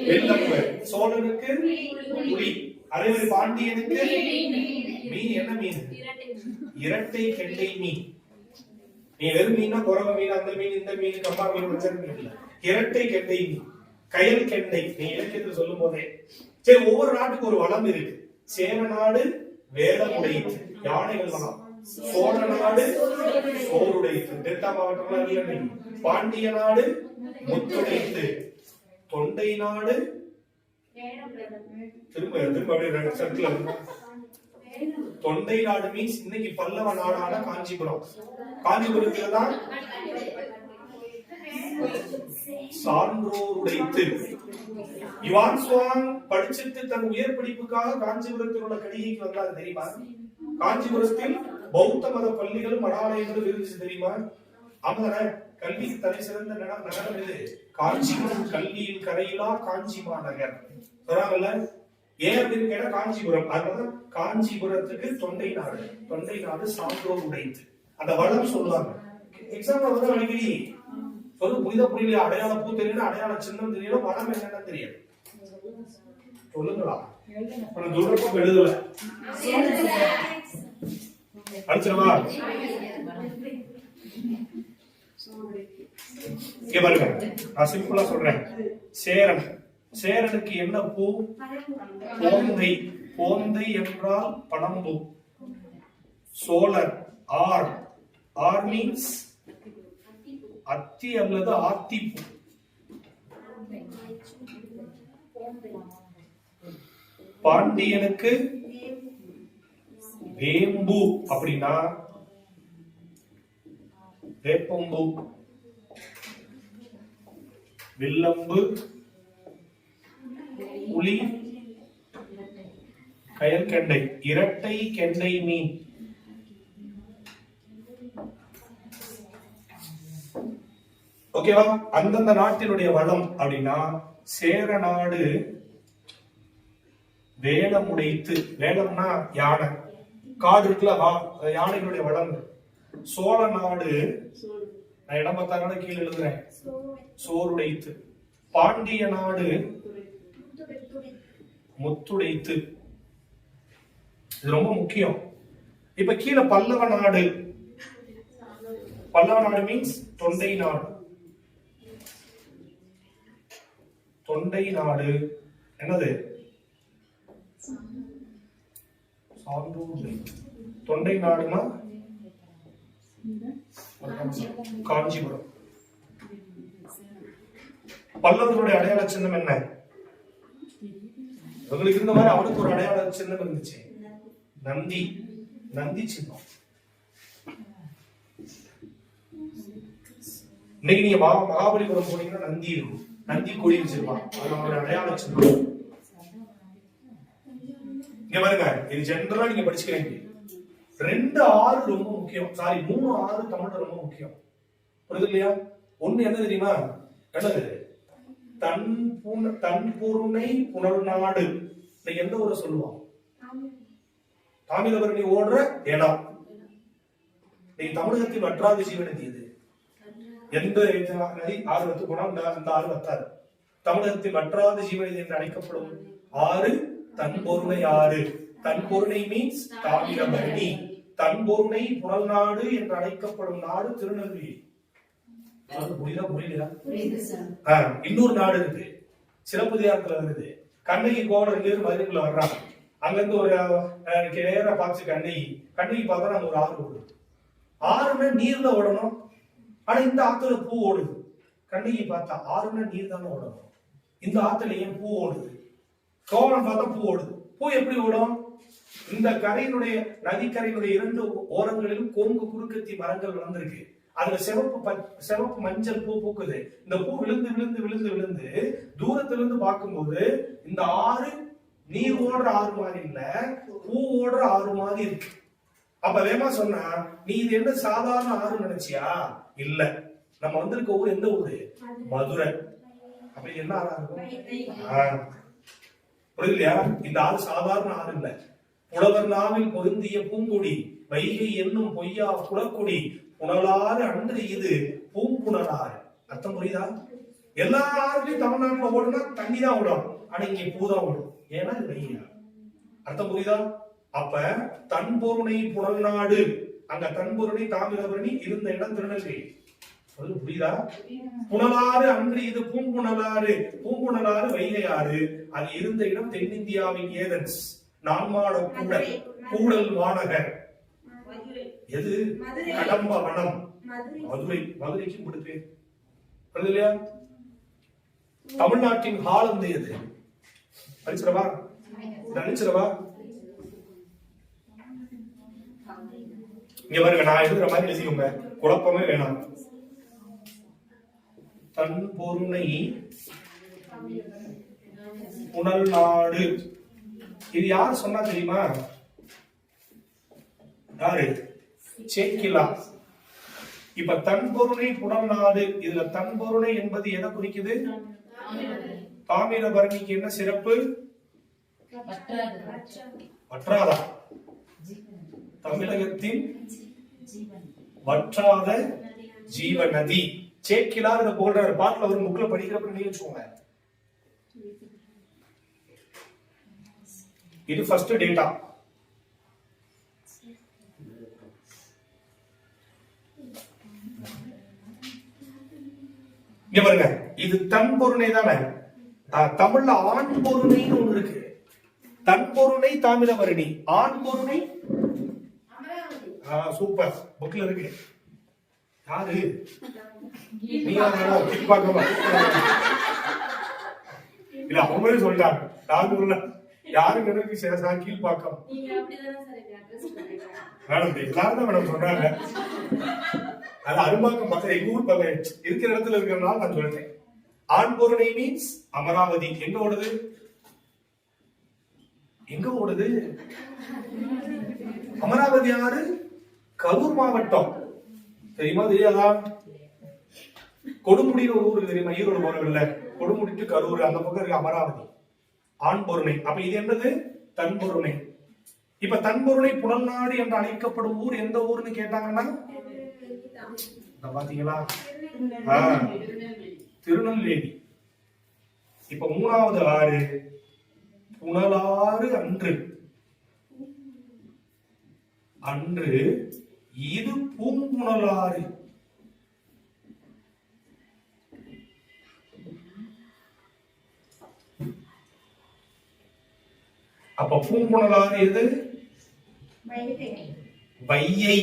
S1: வெள்ளம்பு, சோழனுக்கு புலி. அதே மாதிரி பாண்டியனுக்கு மீன். என்ன மீன்? இரட்டை கெண்டை மீன். நீ வெறும் மீனா குறவ மீன், அந்த மீன், இந்த மீன், கம்பா மீன் வச்சிருக்கீங்க. இரட்டை கெண்டை மீன், கயல் கெண்டை. நீ இலக்கியத்தில் சொல்லும் போதே சரி, ஒவ்வொரு நாட்டுக்கு ஒரு வளம் இருக்கு. சேர நாடு வேலமுடைத்து, யானைகள் வளம். சோழ நாடு சோறுடைத்து, டெல்டா மாவட்டம். பாண்டிய நாடு முத்துடைத்து, தொண்டை நாடு தொண்டை நாடு மீன்ஸ் இன்னைக்கு பல்லவ நாடான காஞ்சிபுரம். காஞ்சிபுரத்துல தான் சான்றோர் உடைத்து. யுவான் சுவாங் படிச்சுட்டு தன் உயர் படிப்புக்காக காஞ்சிபுரத்தில் உள்ள கடிகைக்கு வந்தாரு தெரியுமா? காஞ்சிபுரத்தில் பௌத்த மத பள்ளிகளும் மடாலயங்களும் இருந்துச்சு தெரியுமா? ஆமாங்க, கல்விக்கு தலை சிறந்த நகரம் இது காஞ்சிபுரம். கல்வியின் கரையிலா காஞ்சி மாநகர் சொல்றாங்கல்ல. ஏன் அப்படின்னு கேட்டா காஞ்சிபுரம். அதனால காஞ்சிபுரத்துக்கு தொண்டை நாடு. தொண்டை நாடு சான்றோர் உடைத்து அந்த வளம் சொல்லுவாங்க. எக்ஸாம்பிள் வந்து அடிக்கடி சொல்லு, புரியல. அடையாள பூ தெரியல, அடையாள சின்னம் தெரியல, வளம் என்னன்னு தெரியாது. சொல்லுங்களா? துர்கம் எழுதல அடிச்சிடவா? பாருங்க, நான் சிம்பிளா சொல்றேன். சேரனுக்கு என்ன பூ? போந்தை. போந்தை என்றால் பனம்பூ. சோழர் ஆர். ஆர் மீன்ஸ் அத்தி அல்லது ஆத்திப்பூ. பாண்டியனுக்கு வேம்பு அப்படின்னா வேப்பம்பூ. வில்லம்பு, புலி, கயல் கெண்டை. இரட்டை கெண்டை மீன். ஓகேவா? அந்தந்த நாட்டினுடைய வளம் அப்படின்னா சேர நாடு வேலமுடைத்து. வேலம்னா யானை, காடு இருக்குல்ல, யானைகளுடைய வளம். சோழ நாடு, நான் இடம் பார்த்தாங்கன்னா கீழே எழுதுறேன், சோறுடைத்து. பாண்டிய நாடு முத்துடைத்து. இது ரொம்ப முக்கியம். இப்ப கீழே பல்லவ நாடு. பல்லவ நாடு மீன்ஸ் தொண்டை நாடு. தொண்டை நாடு என்னது? தொண்டை நாடுனா காஞ்சிபுரம். பல்லவர்களுடைய அடையாள சின்னம் என்ன? உங்களுக்கு இருந்த மாதிரி அவனுக்கு ஒரு அடையாள சின்னம் இருந்துச்சு, நந்தி. நந்தி சின்னம். இன்னைக்கு நீங்க மகாபலிபுரம் போனீங்கன்னா நந்தி இருக்கும், நந்தி கொடி வச்சிருப்பான், அது அவங்களோட அடையாள சின்னம். இங்க பாருங்க, இது ஜெனரலா நீங்க படிச்சுக்கிறீங்க. 2 ஆறு ரொம்ப முக்கியம். சாரி, 3 ஆறு தமிழ்ல ரொம்ப முக்கியம். புரியுது இல்லையா? ஒண்ணு என்ன தெரியுமா? என்னது? தன்பொருணை புனல் நாடு. எந்த ஊரை சொல்லுவான்? தாமிரபரணி ஓடுற இடம். நீ தமிழகத்தில் வற்றாத ஜீவநதி இது. எந்த நதி ஆறு வத்து போனா இந்த ஆறு வத்தாது. தமிழகத்தில் வற்றாத ஜீவநதி என்று அழைக்கப்படும் ஆறு தன்பொருணை ஆறு. தன்பொருணை மீன்ஸ் தாமிரபரணி. தன்பொருணை புனல் நாடு என்று அழைக்கப்படும் நாடு திருநெல்வேலி. புரியல? இன்னொரு நாடு இருக்கு, சிலப்பதிகாரத்துல இருக்குது. கண்ணகி கோவலர் 2 பேரும் மதுரைக்குள்ள வர்றாங்க. அங்க இருந்து ஒரு நேரா பார்த்து கண்ணகி பார்த்தா அங்க ஒரு ஆறு ஓடுது. ஆறுனா நீர் தான் ஓடணும், ஆனா இந்த ஆத்துல பூ ஓடுது. கண்ணகி பார்த்தா ஆறுனா நீர் தானே ஓடணும், இந்த ஆத்துல ஏன் பூ ஓடுது? கோவலன் பார்த்தா பூ ஓடுது. பூ எப்படி ஓடும்? இந்த கரையினுடைய நதிக்கரையினுடைய 2 ஓரங்களிலும் கொங்கு குறுக்கத்தி மரங்கள் வளர்ந்துருக்கு. அதுல சிவப்பு மஞ்சள் பூ பூக்குது. இந்த பூ விழுந்து விழுந்து விழுந்து விழுந்து தூரத்திலிருந்து பார்க்கும்போது இந்த ஆறு நீர் ஓடுற ஆறு மாதிரி இல்ல, பூ ஓடுற ஆறு மாதிரி இருக்கு. அப்ப வேமா சொன்னா, நீ இது என்ன சாதாரண ஆறு நினைச்சியா? இல்ல, நம்ம வந்திருக்க ஊர் எந்த ஊரு? மதுரை. அப்ப என்ன ஆறா இருக்கும்? புரியலையா? இந்த ஆறு சாதாரண ஆறு இல்ல. புலவர் நாவில் பொருந்திய பூங்குடி வைகை என்னும் பொய்யா புலக்குடி புனலாறு அன்று இது பூம்புணலாறு. அர்த்தம் புரியுதா? எல்லா ஆறுலையும் தமிழ்நாட்டுல ஓடுனா தண்ணி தான் ஓடும், ஆனா இங்க பூதான் ஓடும். ஏன்னா இது வெய்யா. அர்த்தம் புரியுதா? அப்ப தன்பொருணை புனல் நாடு, அங்க தன்பொருணை தாமிரபரணி இருந்த இடம் திருநெல்வேலி. புரியுதா? புனலாறு அன்று இது பூம்புணலாறு. பூம்புணலாறு வைகை ஆறு. அது இருந்த இடம் தென்னிந்தியாவின் ஏதென்ஸ், நான்மாட கூடல், கூடல் மாநகர். எது? கடம்ப வனம். மதுரை. மதுரைக்கு கொடுத்து இல்லையா? தமிழ்நாட்டின் ஹாலந்து எது? அழிச்சிடவா? இங்க பாருங்க, நான் எழுதுற மாதிரி எழுதிக்கோங்க, குழப்பமே வேணாம். தன்பொருணை புனல் நாடு. இது யார் சொன்னா தெரியுமா? யாரு? சேக்கிலா. இப்ப தன்பொருணை புனல் நாடு, இதுல தன்பொருணை என்பது எதை குறிக்குது? தாமிரபரணிக்கு என்ன சிறப்பு? வற்றாதா? தமிழகத்தின் வற்றாத ஜீவநதி. சேக்கிலா இத போன்ற பாட்டுல ஒரு புக்ல படிக்கிறப்ப நீங்க வச்சுக்கோங்க. இது ஃபர்ஸ்ட் டேட்டா. இங்க பாருங்க, இது தன்பொருணை தானே. தமிழ்ல ஆண் பொருணைன்னு ஒண்ணு இருக்கு. தன்பொருணை தாமிரபரணி, ஆண் பொருணை சூப்பர், புக்ல இருக்கு. யாரு? நீங்க இல்ல, அவங்களே சொல்லிட்டாங்க. யாருங்கிறது கீழ்பாக்கம் மேடம், எல்லாரும் தான் மேடம் சொன்னாங்க. அது அரும்பாக்கம் பக்கம் எங்க ஊர் பக்கம் இருக்கிற இடத்துல இருக்கிறதுனால நான் சொல்றேன். ஆண் பொருணை மீன்ஸ் அமராவதி. எங்க ஓடுது? அமராவதி ஆறு கரூர் மாவட்டம். தெரியுமா? தெரியாதா? கொடுமுடின்னு ஒரு ஊருக்கு தெரியுமா? ஈரோடு போறவில்ல, கொடுமுடி டு கரூர் அந்த பக்கம் இருக்கு அமராவதி. ஆண் பொருணை. அப்ப இது என்னது? தன்பொருணை. இப்ப தன்பொருணை புனல் நாடு என்று அழைக்கப்படும் ஊர் எந்த ஊர்னு கேட்டாங்கன்னா பாத்தீங்களா? திருநெல்வேலி. இப்ப 3வது ஆறு புனலாறு அன்று. அன்று இது பூம்புணலாறு. அப்ப பூம்புணலாறு எது? வையை.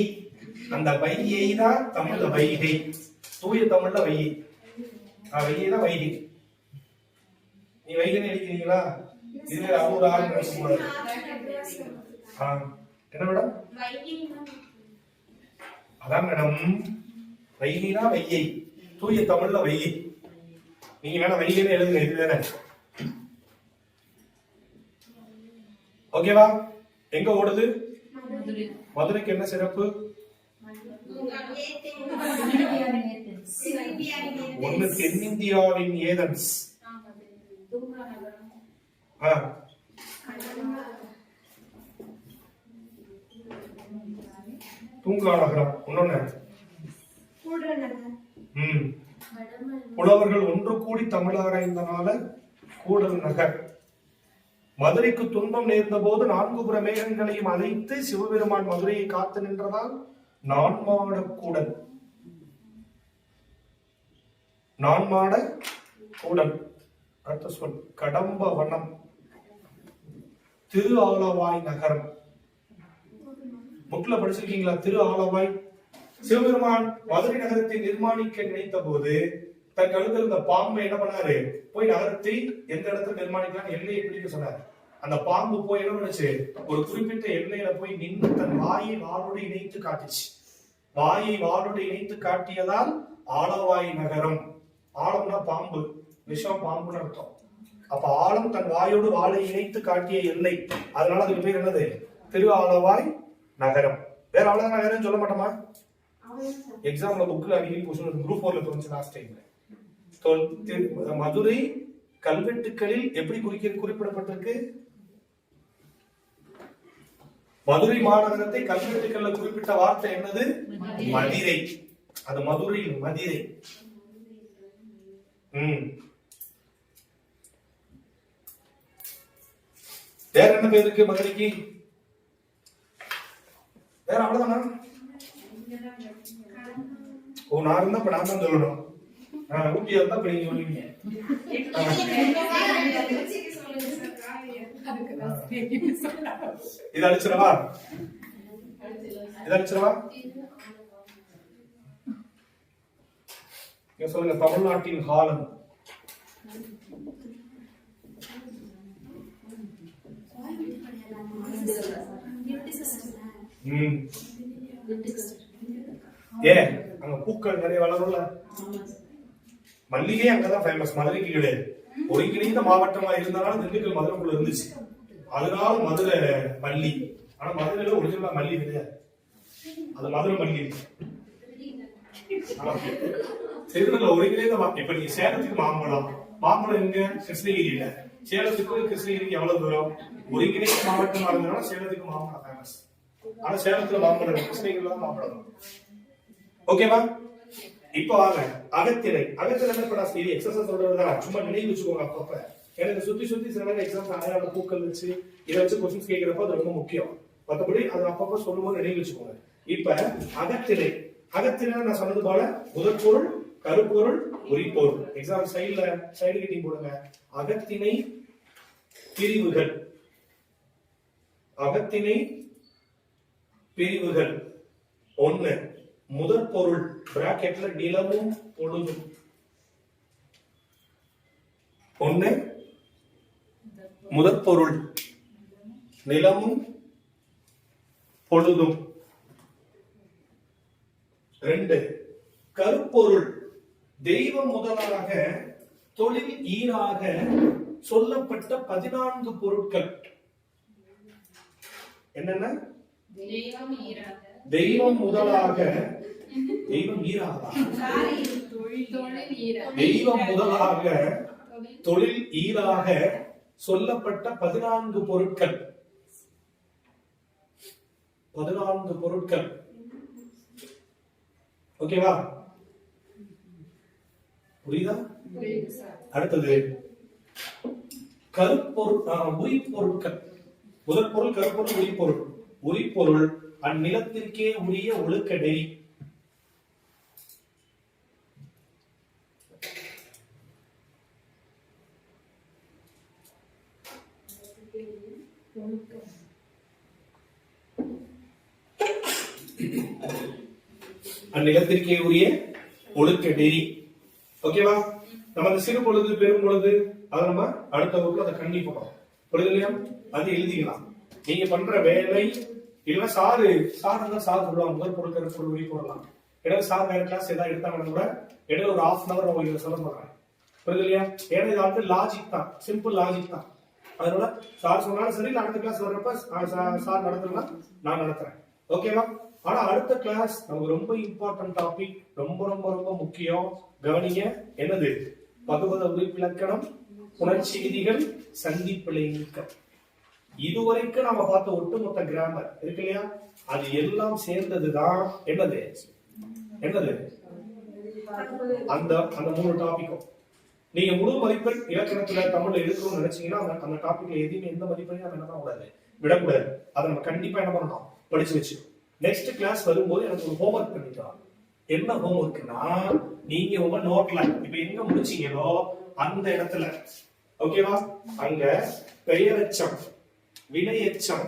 S1: அந்த வையை தான் தமிழ்ல வைகை, தூய தமிழ்ல வையை. வையை தான் வைகை. நீ வைகை அடிக்கிறீங்களா? இதுல 600 ஆள் பேசும்போது என்ன மேடம்? அதான் மேடம், வைகைனா வையை, தூய தமிழ்ல வையை. நீங்க வேணா வைகைன்னு எழுதுங்க, இது வேற. ஓகேவா? எங்க ஓடுது? மதுரைக்கு என்ன சிறப்பு? ஒன்னு தென்னிந்தியாவின் ஏதன்ஸ், தூங்கா நகரம். இன்னொன்னு புலவர்கள் ஒன்று கூடி தமிழாராய்ந்தனால கூடல் நகர். மதுரைக்கு துன்பம் நேர்ந்த போது 4 புற மேகங்களையும் அழைத்து சிவபெருமான் மதுரையை காத்து நின்றதால் நான்மாட கூடல். நான்மாட கூடல். அடுத்த சொல் கடம்ப வனம். திரு ஆலவாய் நகரம். புக்ல படிச்சிருக்கீங்களா? திரு ஆலவாய். சிவபெருமான் மதுரை நகரத்தை நிர்மாணிக்க நினைத்த போது தன் கழுத்தில் இருந்த பாம்பை என்ன பண்ணாரு? போய் நகரத்தை எந்த இடத்துல நிர்மாணிக்கலாம் எல்லையை பிடிக்க சொன்னாரு. அந்த பாம்பு போய் என்ன பண்ணுச்சு? ஒரு குறிப்பிட்ட எல்லையில போய் நின்று தன் வாயை வாளோடு இணைத்து காட்டுச்சு. வாயை வாளோடு இணைத்து காட்டியதால் ஆலவாய் நகரம். ஆழம்னா பாம்பு, விஷம் பாம்புன்னு அர்த்தம். அப்ப ஆழம் தன் வாயோடு வாளை இணைத்து காட்டிய எல்லை, அதனால அதுக்கு பேர் என்னது? திரு ஆலவாய் நகரம். வேற அவ்வளவு நகரம் சொல்ல மாட்டோமா? எக்ஸாம்ல புக்ல அடிக்கடி கொஸ்டின் குரூப் 4ல தோணுச்சு லாஸ்ட் டைம்ல. மதுரை கல்வெட்டுக்களில் எப்படி குறிப்பிடப்பட்டிருக்கு? மதுரை மாநகரத்தை கல்வெட்டுக்கள்ல குறிப்பிட்ட வார்த்தை என்னது? மதிரை. அது மதுரை, மதிரை. வேற என்ன பேர் இருக்கு மதுரைக்கு? வேற அவ்வளவுதானா? ஓ, நான் இருந்தா இப்ப நான் தான் சொல்லணும். ஊட்டியா இருந்தா இப்ப நீங்க சொல்லுவீங்க. இது அடிச்சிடவா? இது அடிச்சிடவா? சொல்லுங்க. தமிழ்நாட்டின் ஹாலன். ஏன் அங்க பூக்கள் நிறைய வளரும்ல. மல்லிகை அங்கதான் ஃபேமஸ், மதுரைக்கு கிடையாது. ஒருங்கிணைந்த மாவட்டமா இருந்தனால திண்டுக்கல் மதுரைக்குள்ள இருந்துச்சு, அதனால மதுரை மல்லி. ஆனா மதுரையில ஒரிஜினலா மல்லி கிடையாது, அது மதுரை மல்லி. திருநெல்வேலியில ஒருங்கிணைந்த. இப்ப நீங்க சேலத்துக்கு மாம்பழம், மாம்பழம் எங்க? கிருஷ்ணகிரியில. சேலத்துக்கு கிருஷ்ணகிரிக்கு எவ்வளவு தூரம்? ஒருங்கிணைந்த மாவட்டமா இருந்தனால சேலத்துக்கு மாம்பழம் ஃபேமஸ். ஆனா சேலத்துல மாம்பழம், கிருஷ்ணகிரியில மாம்பழம். ஓகேவா? இப்ப வாங்க அகத்திணை. அகத்திணை எக்ஸசைஸ் சொல்றதா சும்மா நினைவு வச்சுக்கோங்க அப்பப்ப. எனக்கு சுத்தி சில நேரம் எக்ஸாம் அடையாள பூக்கள் வச்சு இதை வச்சு கொஸ்டின்ஸ் கேட்கிறப்ப அது ரொம்ப முக்கியம். மற்றபடி அது அப்பப்ப சொல்லும்போது நினைவு வச்சுக்கோங்க. இப்ப அகத்திணை. அகத்திணை நான் சொன்னது போல முதற்பொருள், கருப்பொருள், உரிப்பொருள். எக்ஸாம் சைடு கிட்டிங் போடுங்க. அகத்திணை பிரிவுகள். அகத்திணை பிரிவுகள். 1 முதற்பொருள் பிராக்கெட்ல நிலமும் பொழுதும். 1 முதற்பொருள் நிலமும் பொழுதும். 2 கருப்பொருள் தெய்வம் முதலாக தொழில் ஈராக சொல்லப்பட்ட 14 பொருட்கள். என்னென்ன? தெய்வம் முதலாக, தெய்வம் ஈராக, தெய்வம் முதலாக தொழில் ஈராக சொல்லப்பட்ட 14 பொருட்கள். 14 பொருட்கள். ஓகேவா? புரியுதா? அடுத்தது கருப்பொருள் உரிப்பொருட்கள். முதல் பொருள் கருப்பொருள், உரிப்பொருள். உரிப்பொருள் அந்நிலத்திற்கே உரிய ஒழுக்க நெறி. அந்நிலத்திற்கே உரிய ஒழுக்க நெறி. ஓகேவா? நம்ம அந்த சிறு பொழுது பெரும் பொழுது அதை நம்ம அடுத்த வகுப்புல அதை கண்டிப்போம். பொழுது இல்லையா? அது எழுதிக்கலாம். நீங்க பண்ற வேலை இல்ல சார் சொல்லுவாங்க முதல் பொருள் கருப்பொருள் உரி போடலாம். ஏன்னா சார் வேற கிளாஸ் ஏதாவது எடுத்தாங்கன்னா கூட இடையில ஒரு ½ hour உங்களுக்கு சொல்ல போறாங்க. புரியுது இல்லையா? ஏன்னா இது வந்து லாஜிக் தான், சிம்பிள் லாஜிக் தான். அதனால சார் சொன்னாலும் சரி, அடுத்த கிளாஸ் வர்றப்ப சார் நடத்துறா நான் நடத்துறேன். ஓகேவா? ஆனா அடுத்த கிளாஸ் நமக்கு ரொம்ப இம்பார்ட்டன்ட் டாபிக், ரொம்ப ரொம்ப ரொம்ப முக்கியம். கவனிங்க. என்னது? பகுபத உறுப்பிலக்கணம், புணர்ச்சி விதிகள், சந்திப்பிழை நீக்கம். இதுவரைக்கும் நம்ம பார்த்த ஒட்டுமொத்த கிராமர் இருக்கு இல்லையா? அது எல்லாம் சேர்ந்ததுதான் என்னது அந்த 3 டாபிக்கும். நீங்க முழு மதிப்பெண் இலக்கணத்துல தமிழ்ல எடுக்கணும்னு நினைச்சீங்கன்னா அந்த டாபிக்ல எதுவுமே எந்த மதிப்பெண்ணையும் நம்ம என்ன பண்ணக்கூடாது, விடக்கூடாது. அதை நம்ம கண்டிப்பா என்ன பண்ணணும், படிச்சு வச்சு. நெக்ஸ்ட் கிளாஸ் வரும்போது எனக்கு ஒரு ஹோம்ஒர்க் பண்ணிக்கலாம். என்ன ஹோம்ஒர்க்னா, நீங்க உங்க நோட்ல இப்ப எங்க முடிச்சீங்களோ அந்த இடத்துல, ஓகேவா, அங்க பெயரெச்சம், வினையெச்சம்,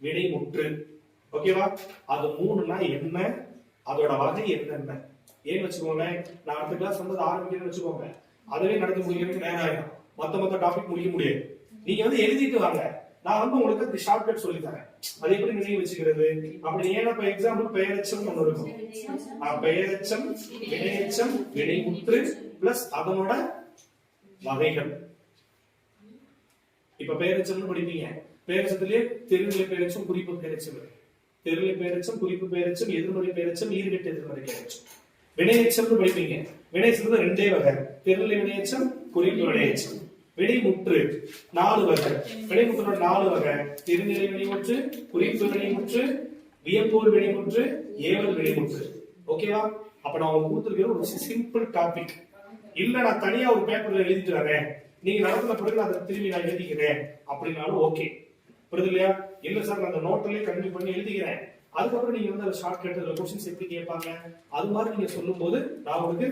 S1: வினைமுற்று, ஓகேவா, அது 3னா என்ன, அதோட வகை என்னென்ன ஏன்னு வச்சுக்கோங்க. நான் அடுத்த கிளாஸ் வந்து ஆரம்பிக்கிறேன்னு வச்சுக்கோங்க, அதுவே நடத்தி முடிக்கிறதுக்கு நேரம் ஆயிடும். மொத்த டாபிக் முடிக்க முடியாது. நீங்க வந்து எழுதிட்டு வாங்க, நான் வந்து உங்களுக்கு அந்த ஷார்ட்கட் சொல்லி தரேன். அது எப்படி நினைவு வச்சுக்கிறது அப்படி. ஏன்னா இப்ப எக்ஸாம்பிள் பெயரெச்சம் ஒண்ணு இருக்கும். பெயரெச்சம், வினையெச்சம், வினைமுற்று பிளஸ் அதனோட வகைகள். இப்ப பெயரெச்சம்னு படிப்பீங்க. பெயரெச்சத்திலேயே தெருநிலை பெயரெச்சம், குறிப்பு பெயரெச்சம், தெருநிலை பெயரெச்சம், குறிப்பு பெயரெச்சம், எதிர்மறை பெயரெச்சம், ஈறுகெட்ட எதிர்மறை பெயரெச்சம். வினையெச்சம்னு படிப்பீங்க. வினையெச்சம் 2 வகை, தெருநிலை வினையெச்சம், குறிப்பு வினையெச்சம். வினைமுற்று 4 வகை. வினைமுற்றோட 4 வகை, திருநிலை வினைமுற்று, குறிப்பு வினைமுற்று, வியப்போர் வினைமுற்று, ஏவல் வினைமுற்று. ஓகேவா? அப்ப நான் உங்களுக்கு கொடுத்திருக்கிற ஒரு சிம்பிள் டாபிக். இல்ல நான் தனியா ஒரு பேப்பர்ல எழுதிட்டு வரேன், நீங்க நடத்தின பிறகு அதை திரும்பி நான் எழுதிக்கிறேன் அப்படின்னாலும் ஓகே. புரியுது இல்லையா? இல்ல சார் நான் அந்த நோட்லயே கண்டினியூ பண்ணி எழுதிக்கிறேன், அதுக்கப்புறம் நீங்க வந்து ஷார்ட்கட் கொஸ்டின்ஸ் எப்படி கேட்பாங்க அது மாதிரி நீங்க சொல்லும் போது நான் உங்களுக்கு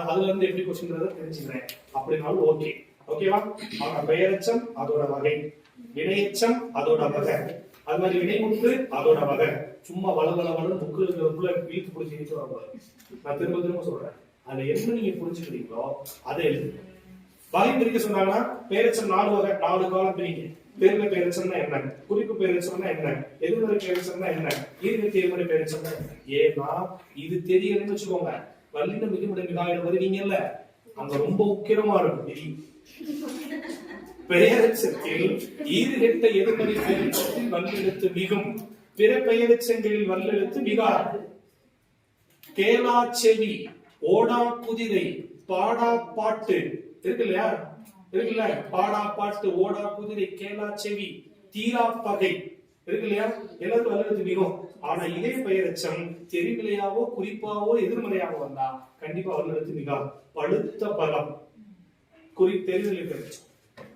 S1: அதுல இருந்து எப்படி கொஸ்டின் தெரிஞ்சுக்கிறேன் அப்படின்னாலும் ஓகே. ஓகேவா? அவங்க பெயரெச்சம் அதோட வகை, வினையெச்சம் அதோட வகை, அது மாதிரி வினைமுற்று அதோட வகை. சும்மா வளவளவளன்னு புக்குள்ள வீட்டு பிடிச்சி எழுதி வர. நான் திரும்ப சொல்றேன், அதுல என்ன நீங்க புரிஞ்சுக்கிறீங்களோ அதை எழுதுங்க. வகை பிரிக்க சொன்னாங்கன்னா பெயரெச்சம் 4 வகை, 4 காலம் பிரிங்க. தேர்வு பெயரெச்சம்னா என்ன, குறிப்பு பெயரெச்சம்னா என்ன, எதிர்மறை பெயரெச்சம்னா என்ன, ஈறுகெட்ட எதிர்மறை பெயரெச்சம்னா என்ன. ஏன்னா இது தெரியலன்னு வச்சுக்கோங்க, வல்லின மிகுமுறை மிகாயிடும் போது நீங்க இல்ல அங்க ரொம்ப உக்கிரமா இருக்கும். பெயரெச்சத்தில் ஈறுகெட்ட எதிர்மறை பெயரெச்சத்தில் வல்லெழுத்து மிகும், பிற பெயரெச்சங்களில் வல்லெழுத்து மிகாது. கேளா செவி, ஓடா குதிரை, பாடா பாட்டு இருக்கு இல்லையா? இருக்குல்ல, பாடா பாட்டு, ஓடா குதிரை, கேளா செவி, தீரா பகை இருக்கு இல்லையா? எல்லாத்துக்கும் வல்லெழுத்து மிகும். ஆனா இதே பெயரெச்சம் தெரிவிலையாவோ குறிப்பாவோ எதிர்மறையாவோ வந்தா கண்டிப்பா வல்லெழுத்து மிகா. பழுத்த பழம் தெரிவிலை பெயரெச்சம்.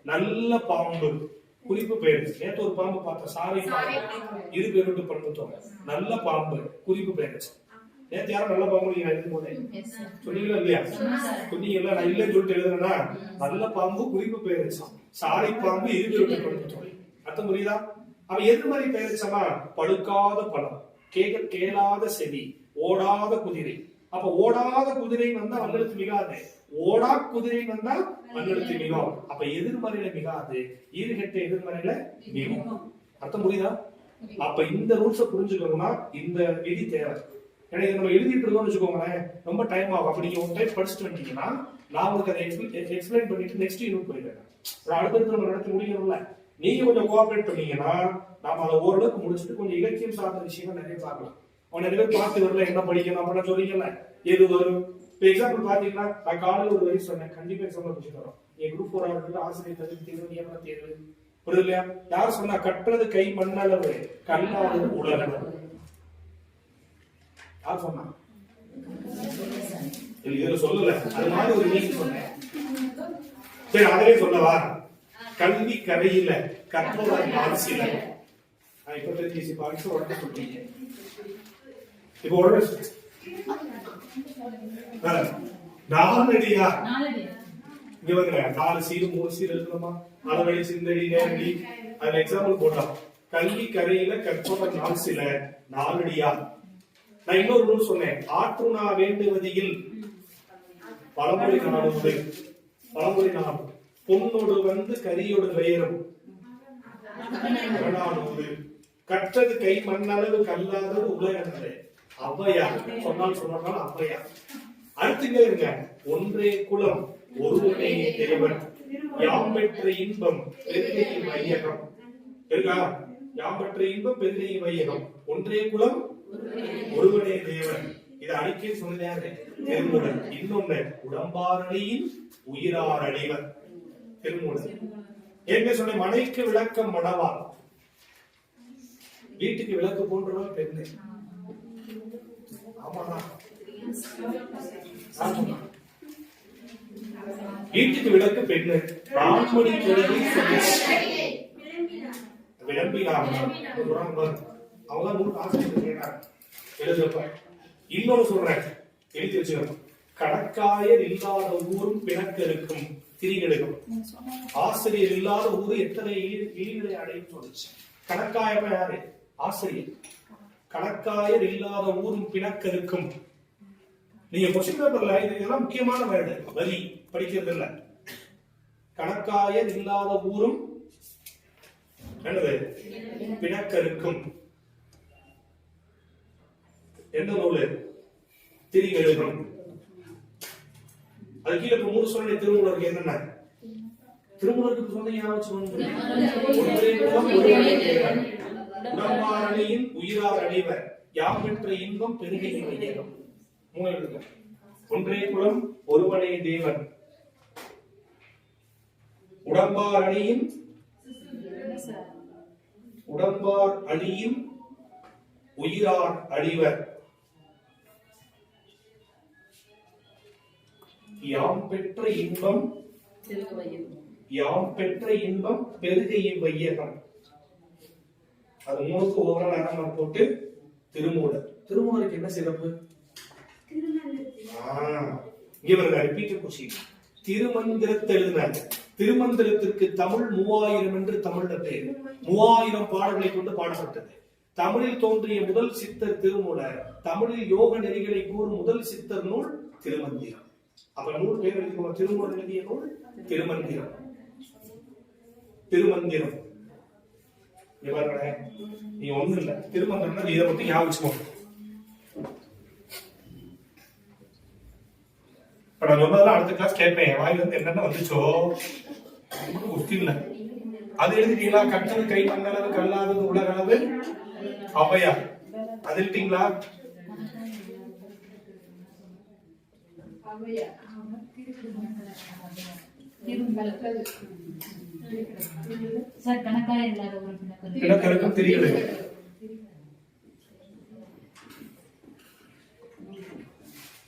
S1: நல்ல பாம்பு குறிப்பு பெயரெச்சம். நேற்று ஒரு பாம்பு பார்த்தோம், சாரை பாம்பு, இரு பேருட்டு பண்புத்தோம். நல்ல பாம்பு குறிப்பு பெயரெச்சம். நேற்று யாரும் நல்ல பாம்பு நீங்க எழுதும் போதே சொன்னீங்களா இல்லையா? சொன்னீங்கல்ல, நான் இல்லைன்னு சொல்லிட்டு எழுதுனா நல்ல பாம்பு குறிப்பு பெயரெச்சம், சாரை பாம்பு இரு பேருட்டு பண்புத்தோம். அர்த்தம் புரியுதா? அவன் எதிர்மறை பெயரெச்சமா பழுக்காத பழம், கேளாத செவி, ஓடாத குதிரை. அப்ப ஓடாத குதிரை வந்தா வல்லெழுத்து மிகாது, ஓடா குதிரை வந்தா வல்லெழுத்து மிகும். அப்ப எதிர்மறையில மிகாது, ஈறுகெட்ட எதிர்மறையில மிகும். அர்த்தம் புரியுதா? அப்ப இந்த ரூல்ஸ புரிஞ்சுக்கணும்னா இந்த விதி தேவை. ஏன்னா இதை நம்ம எழுதிட்டு இருக்கோம்னு வச்சுக்கோங்களேன், ரொம்ப டைம் ஆகும். அப்படி நீங்க ஒரு டைம் படிச்சுட்டு வந்துட்டீங்கன்னா நான் உங்களுக்கு அதை எக்ஸ்பிளைன் பண்ணிட்டு நெக்ஸ்ட் யூனிட் போயிடுறேன். அடுத்தடுத்து நம்ம நடத்தி முடிக்கணும்ல. நீங்க கொஞ்சம் கோஆபரேட் பண்ணீங்கன்னா நாம அதை ஓரளவுக்கு முடிச்சுட்டு கொஞ்சம் இலக்கியம் சார்ந்த விஷயங்கள் நிறைய பார்க்கலாம். நிறைய பேர் பார்த்து வரல, என்ன படிக்கணும் அப்படின்னு சொல்றீங்கல்ல, எது வரும். இப்போ எக்ஸாம்பிள் பாத்தீங்கன்னா நான் காலையில் ஒரு வரி சொன்னேன், கண்டிப்பா எக்ஸாம்பிள் முடிச்சு தரோம். என் குரூப் 4 ஆர்டர் ஆசிரியர் தேர்வு, நியமன தேர்வு. புரியுது இல்லையா? யார் சொன்னா கற்றது கை மண்ணளவு, கல்லாதது உலகளவு. யார் சொன்னா? இதுல சொல்லல, அது மாதிரி ஒரு நீங்க சொன்னேன். சரி, அதிலே சொல்லவா? கல்வி கரையில கற்பவர் நான் சிலர். இப்ப தெரிஞ்சு பாட்டு உடனே சொல்றீங்க. இப்ப உடனே நாலடியா இங்க வந்து 4 சீரு 3 சீர் எழுதணுமா? அளவழி சிந்தடி நேரடி அதுல எக்ஸாம்பிள் போட்டோம். கல்வி கரையில கற்பவர் நான் சிலர் நாலடியா. நான் இன்னொரு நூல் சொன்னேன். ஆற்றுணா வேண்டுவதில் பழமொழி நானூறு. பழமொழி நானூறு. பொன்னோடு வந்து கரியோடு வேறும் கற்றது கை மண்ணளவு கல்லாதது உலகங்களே. ஔவையார் சொன்னால் சொன்னால் ஔவையார். அடுத்துங்க இருங்க. ஒன்றே குலம் ஒருவனே தேவன் யாம் பெற்ற இன்பம் பெருகை வையகம் இருக்கா? யாம் பெற்ற இன்பம் பெருகை வையகம். ஒன்றே குலம் ஒருவனே தேவன். இதை அடிக்கடி சொன்னாரு திருமூலர். இன்னொன்னு உடம்பாரணியின் உயிரார் அடிவர் திருமூலர். ஏற்கனவே சொன்ன மனைக்கு விளக்கம் மணவாள், வீட்டுக்கு விளக்கு போன்றவர் பெண்ணு. ஆமாடா, வீட்டுக்கு விளக்கு பெண்ணு. பிராமணி கிழவி விளம்பினார். அவங்க நூல் ஆசிரியர் கேட்டார் எழுதுறப்ப. இன்னொன்னு சொல்றேன், எழுதி வச்சுக்கணும். கடற்காயர் இல்லாத ஊரும் பிணக்கெடுக்கும் திரிகெடுக்கும். ஆசிரியர் இல்லாத ஊரு எத்தனை இழிகளை அடையும் சொல்லுச்சு. கணக்காயர் யாரு? ஆசிரியர். கணக்காயர் இல்லாத ஊரும் பிணக்கெடுக்கும். நீங்க கொஸ்டின் பேப்பர்ல இதெல்லாம் முக்கியமான வேர்டு வரி படிக்கிறது இல்ல. கணக்காயர் இல்லாத ஊரும் என்னது? பிணக்கெடுக்கும். எந்த நூலு? திரிகெடுக்கும். அது கீழே 3 சொன்ன திருமூலருக்கு என்னென்ன? திருமூலருக்கு சொன்ன உடம்பாரணியின் உயிரார் அடைவர் யாம் பெற்ற இன்பம் பெருகை வையகம். 3 எழுதுங்க. ஒன்றே குலம் ஒருவனே தேவன் உடம்பார் அணியின் உயிரார் அடிவர் யாம் பெற்ற இன்பம் பெருகை வையகம். அது 3க்கு ஒவ்வொரு நேரம் போட்டு திருமூலர். திருமூலருக்கு என்ன சிறப்பு? திருமந்திரத்தை எழுதினார். திருமந்திரத்திற்கு தமிழ் 3000 என்று தமிழ்ல பேர். 3000 பாடல்களை கொண்டு பாடப்பட்டது. தமிழில் தோன்றிய முதல் சித்தர் திருமூலர். தமிழில் யோக நெறிகளை கூறும் முதல் சித்தர் நூல் திருமந்திரம். அப்ப நூல் பேர் எழுதிக்கோங்க. திருமூலர் எழுதிய நூல் திருமந்திரம். திருமந்திரம் நீ ஒண்ணு இல்ல. திருமந்திரம் இதை பத்தி ஞாபகம் வச்சுக்கோங்க. நான் சொன்னதெல்லாம் அடுத்த கிளாஸ் கேட்பேன். வாயில இருந்து என்னென்ன வந்துச்சோ இல்ல. அது எழுதிட்டீங்களா? கற்றது கை மண்ணளவு கல்லாதது உலக அளவு ஔவையார். அது எழுதிட்டீங்களா? பிணக்கெடுக்கும் திரிகெடுக்கும்.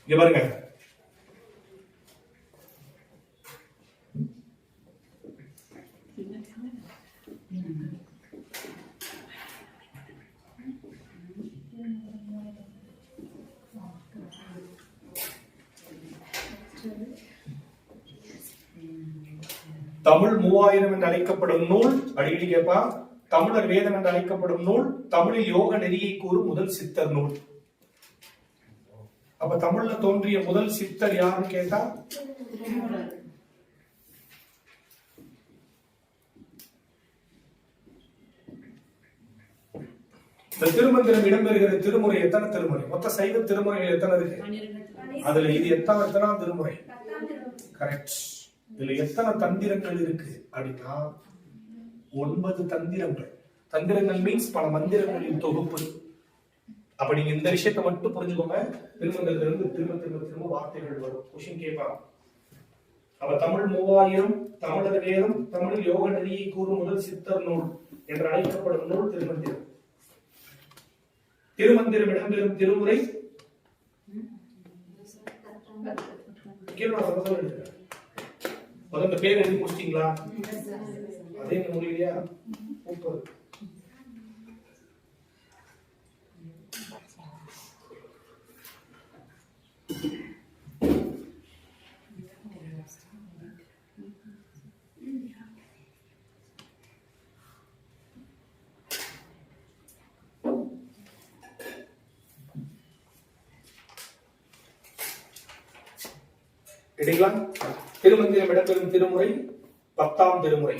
S1: இங்க பாருங்க. தமிழ் 3000 என்று அழைக்கப்படும் நூல் அடிக்கடி கேட்பா. தமிழர் வேதம் என்று அழைக்கப்படும் நூல் தமிழில் யோக நெறியை கூறும் முதல் சித்தர் நூல். அப்ப தமிழ்ல தோன்றிய முதல் சித்தர் யாருன்னு கேட்டா இந்த திருமந்திரம் இடம்பெறுகிற திருமுறை எத்தனை திருமுறை? மொத்த சைவ திருமுறைகள் எத்தனை இருக்கு? அதுல இது எத்தனாம் திருமுறை? கரெக்ட். இதுல எத்தனை தந்திரங்கள் இருக்கு அப்படின்னா 9 தந்திரங்கள். தந்திரங்கள் மீன்ஸ் பல மந்திரங்களின் தொகுப்பு. அப்ப நீங்க இந்த விஷயத்தை மட்டும் புரிஞ்சுக்கோங்க. திருமந்திரத்திலிருந்து திரும்ப வார்த்தைகள் வரும். கொஸ்டின் கேட்பாங்க. அப்ப தமிழ் 3000, தமிழர் வேதம், தமிழில் யோக நெறியை கூறும் முதல் சித்தர் நூல் என்று அழைக்கப்படும் நூல் திருமந்திரம். திருமந்திரம் இடம்பெறும் திருமுறை முதல்ல பேர் எழுதி முடிச்சிட்டீங்களா? அதே முடியலையா? சூப்பர். எடுக்கலாம். திருமந்திரம் இடம்பெறும் திருமுறை 10ஆம் திருமுறை.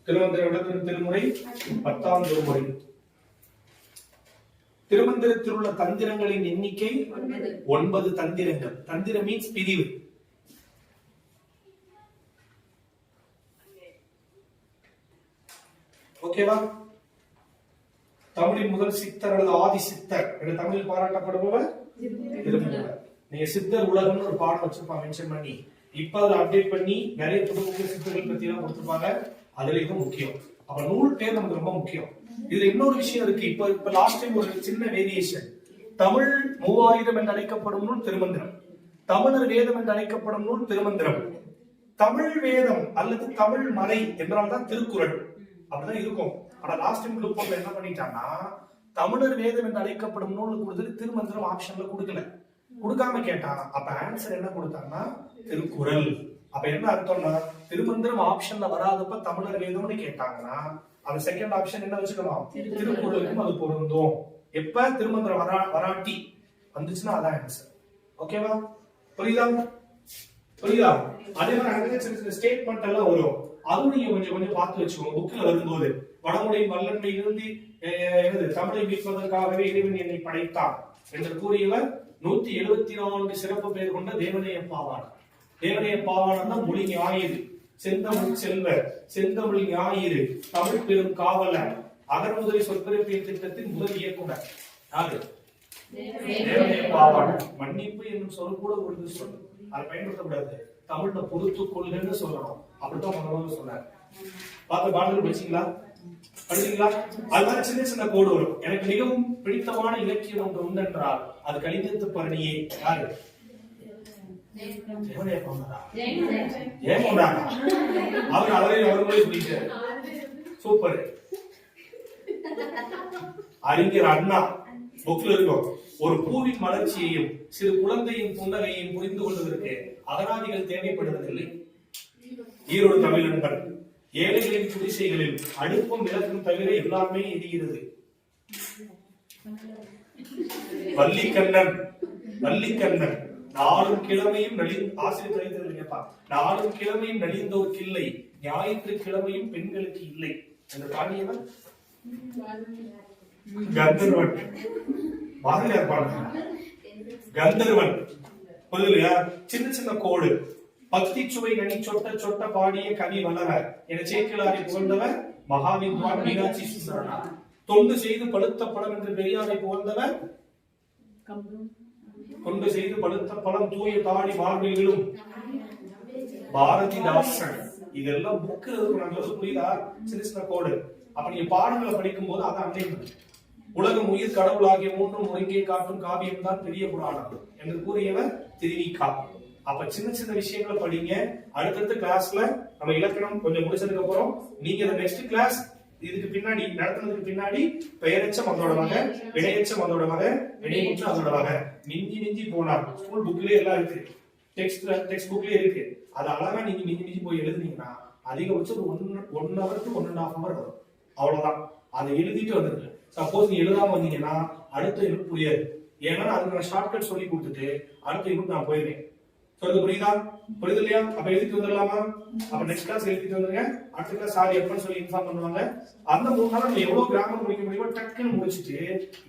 S1: திருமந்திரம் இடம்பெறும் திருமுறை 10ஆம் திருமுறை. திருமந்திரத்தில் உள்ள தந்திரங்களின் எண்ணிக்கை 9 தந்திரங்கள். தந்திரம் மீன்ஸ் பிரிவு. ஓகேவா? தமிழின் முதல் சித்தர் அல்லது ஆதி சித்தர் என்ற தமிழில் பாராட்டப்படுபவர் திருமூலர். நீங்க சித்தர் உலகம்னு ஒரு பாடம் வச்சிருப்பாங்க மென்ஷன் பண்ணி. இப்ப அதுல அப்டேட் பண்ணி நிறைய புது சித்தர்கள் பத்தி எல்லாம் கொடுத்திருப்பாங்க. அதுல இது முக்கியம். அப்ப நூல் பேர் நமக்கு ரொம்ப முக்கியம். இதுல இன்னொரு விஷயம் இருக்கு. இப்ப லாஸ்ட் டைம் ஒரு சின்ன வேரியேஷன். தமிழ் 3000 என்று அழைக்கப்படும் நூல் திருமந்திரம். தமிழர் வேதம் என்று அழைக்கப்படும் நூல் திருமந்திரம். தமிழ் வேதம் அல்லது தமிழ் மறை என்றால்தான் திருக்குறள். அப்படிதான் இருக்கும். ஆனா லாஸ்ட் டைம் குரூப் என்ன பண்ணிட்டாங்கன்னா தமிழர் வேதம் என்று அழைக்கப்படும் நூல் கொடுத்துட்டு திருமந்திரம் ஆப்ஷன்ல கொடுக்கல. கொடுக்காம கேட்டான். அப்ப ஆன்சர் என்ன கொடுத்தாங்கன்னா திருக்குறள். அப்ப என்ன அர்த்தம்னா திருமந்திரம் ஆப்ஷன்ல வராதப்ப தமிழர் வேதம்னு கேட்டாங்கன்னா அது செகண்ட் ஆப்ஷன் என்ன வச்சுக்கலாம், திருக்குறளுக்கும் அது பொருந்தும். எப்ப திருமந்திரம் வராட்டி வந்துச்சுன்னா அதான் ஆன்சர். ஓகேவா? புரியுதா? புரியுதா? அதே மாதிரி அங்க சின்ன ஸ்டேட்மெண்ட் எல்லாம் வரும். அதுவும் நீங்க கொஞ்சம் கொஞ்சம் பார்த்து வச்சுக்கோங்க. புக்ல வரும்போது வடமொழியின் வல்லன்மை இருந்து தமிழை மீட்பதற்காகவே இறைவன் என்னை படைத்தான் என்று கூறியவர் 174 சிறப்பு பெயர் கொண்ட தேவனைய பாவாணர். தேவனைய பாவாணர் தான் மொழி ஞாயிறு, செந்தமிழ் செல்வர், செந்தமிழ் ஞாயிறு, தமிழ் பெரும் காவலர், அகர்முதலை சொற்பிறப்பியல் திட்டத்தின் முதல் இயக்குனர் யாரு? தேவனைய பாவாணர். மன்னிப்பு என்னும் சொல் கூட ஒரு சொல், அதை பயன்படுத்தக்கூடாது. தமிழ்ல பொறுத்து கொள்கைன்னு சொல்லணும். அப்படித்தான் முதல்ல சொன்னார். பார்த்து பாடல் படிச்சீங்களா? படிச்சீங்களா? அதுதான் சின்ன சின்ன கோடு வரும். எனக்கு மிகவும் பிடித்தமான இலக்கியம் ஒன்று உண்டென்றால் அது கலிங்கத்து பரணியே. யாரு? சூப்பர். அறிஞர் அண்ணா புக்ல இருக்கும். ஒரு பூவின் மலர்ச்சியையும் சிறு குழந்தையின் புன்னகையையும் புரிந்து கொள்வதற்கு அகராதிகள் தேவைப்படுவதில்லை. ஈரோடு தமிழ் நண்பர். ஏழைகளின் குடிசைகளில் அடுப்பும் விளக்கும் தவிர எல்லாமே எரிகிறது. வள்ளிக்கண்ணன். வள்ளிக்கண்ணன். நாளும் கிழமையும் ஆசிரியர் நாளும் கிழமையும் நலிந்தோருக்கு இல்லை, ஞாயிற்றுக்கிழமையும் பெண்களுக்கு இல்லை என்று பாடியவர் கந்தர்வன். பாரதியார் பாடுறாங்க கந்தர்வன். புரியலையா? சின்ன சின்ன கோடு. பக்தி சுவை நனி சொட்ட சொட்ட பாடிய கவி வல்லவர் என சேக்கிழாரை புகழ்ந்தவர் மகாவித்வான் மீனாட்சி சுந்தரனார். தொண்டு செய்து பழுத்த பழம் என்று பெரியாரை புகழ்ந்தவர் தொண்டு செய்து பழுத்த பழம் தூய தாடி மார்பிலும் பாரதிதாசன். இதெல்லாம் புக்கு புரியுதா? சின்ன சின்ன கோடு. அப்ப நீங்க பாடங்களை படிக்கும் போது அதை அண்டை உலகம் உயிர் கடவுள் ஆகிய மூன்றும் ஒருங்கே காட்டும் காவியம் தான் பெரிய புராணம் என்று கூறியவர் திருவிக்கா. அப்ப சின்ன சின்ன விஷயங்களை படிங்க. அடுத்தடுத்த கிளாஸ்ல நம்ம இலக்கணம் கொஞ்சம் முடிச்சதுக்கு அப்புறம் நீங்க நெக்ஸ்ட் கிளாஸ் இதுக்கு பின்னாடி நடத்துனதுக்கு பின்னாடி பெயரெச்சம் அதோட வகை, வினையெச்சம் அதோட வகை, வினைமுற்று அதோட வகை. மிஞ்சி மிஞ்சி போனார் ஸ்கூல் புக்லயே எல்லாம் இருக்கு, டெக்ஸ்ட் புக்லயே இருக்கு. அது அழகா நீங்க மிஞ்சி மிஞ்சி போய் எழுதுனீங்கன்னா அதிகபட்சம் 1 hour to 1.5 hour வரும். அவ்வளவுதான். அதை எழுதிட்டு வந்துருக்கு. சப்போஸ் நீ எழுதாம வந்தீங்கன்னா அடுத்த யூனிட் புரியாது. ஏன்னா அதுக்கு நான் ஷார்ட்கட் சொல்லி கொடுத்துட்டு அடுத்த யூனிட் நான் போயிருவேன். சொல்றது புரியுதா? புரியுது இல்லையா? அப்ப எழுதிட்டு வந்துடலாமா? அப்ப நெக்ஸ்ட் கிளாஸ் எழுதிட்டு வந்துருங்க. அடுத்த கிளாஸ் சாரி எப்பன்னு சொல்லி இன்ஃபார்ம் பண்ணுவாங்க. அந்த 3 நாள் நம்ம எவ்வளவு கிராமர் முடிக்க முடியுமோ டக்குன்னு முடிச்சுட்டு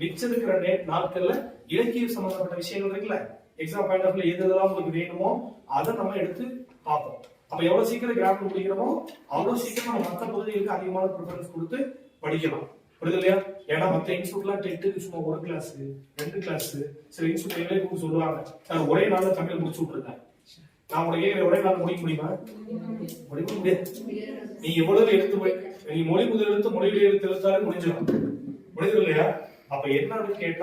S1: மிச்சம் இருக்கிற நாட்கள்ல இலக்கிய சம்பந்தப்பட்ட விஷயங்கள் இருக்குல்ல, எக்ஸாம் பாயிண்ட் ஆஃப் எதெல்லாம் உங்களுக்கு வேணுமோ அதை நம்ம எடுத்து பார்ப்போம். அப்ப எவ்வளவு சீக்கிரம் கிராமர் முடிக்கிறோமோ அவ்வளவு சீக்கிரம் நம்ம மற்ற பகுதிகளுக்கு அதிகமான ப்ரிஃபரன்ஸ் கொடுத்து படிக்கலாம். புரியுது இல்லையா? ஏன்னா மற்ற இன்ஸ்டியூட்லாம் டென்த்துக்கு சும்மா 1 கிளாஸ் 2 கிளாஸ் சில இன்ஸ்டியூட் கூட சொல்லுவாங்க நான் ஒரே நாள்ல தமிழ் முடிச்சு விட்டுருக்கேன். நான் உனக்கு ஒரே நாள் முடிக்க முடியுமா? முடிக்க முடியாது. நீ எவ்வளவு எடுத்து போய் நீ மொழி முதல் எழுத்து மொழியில எழுத்து எழுத்தாலும் முடிஞ்சிடும். முடியுது இல்லையா? அப்ப என்னன்னு கேட்டா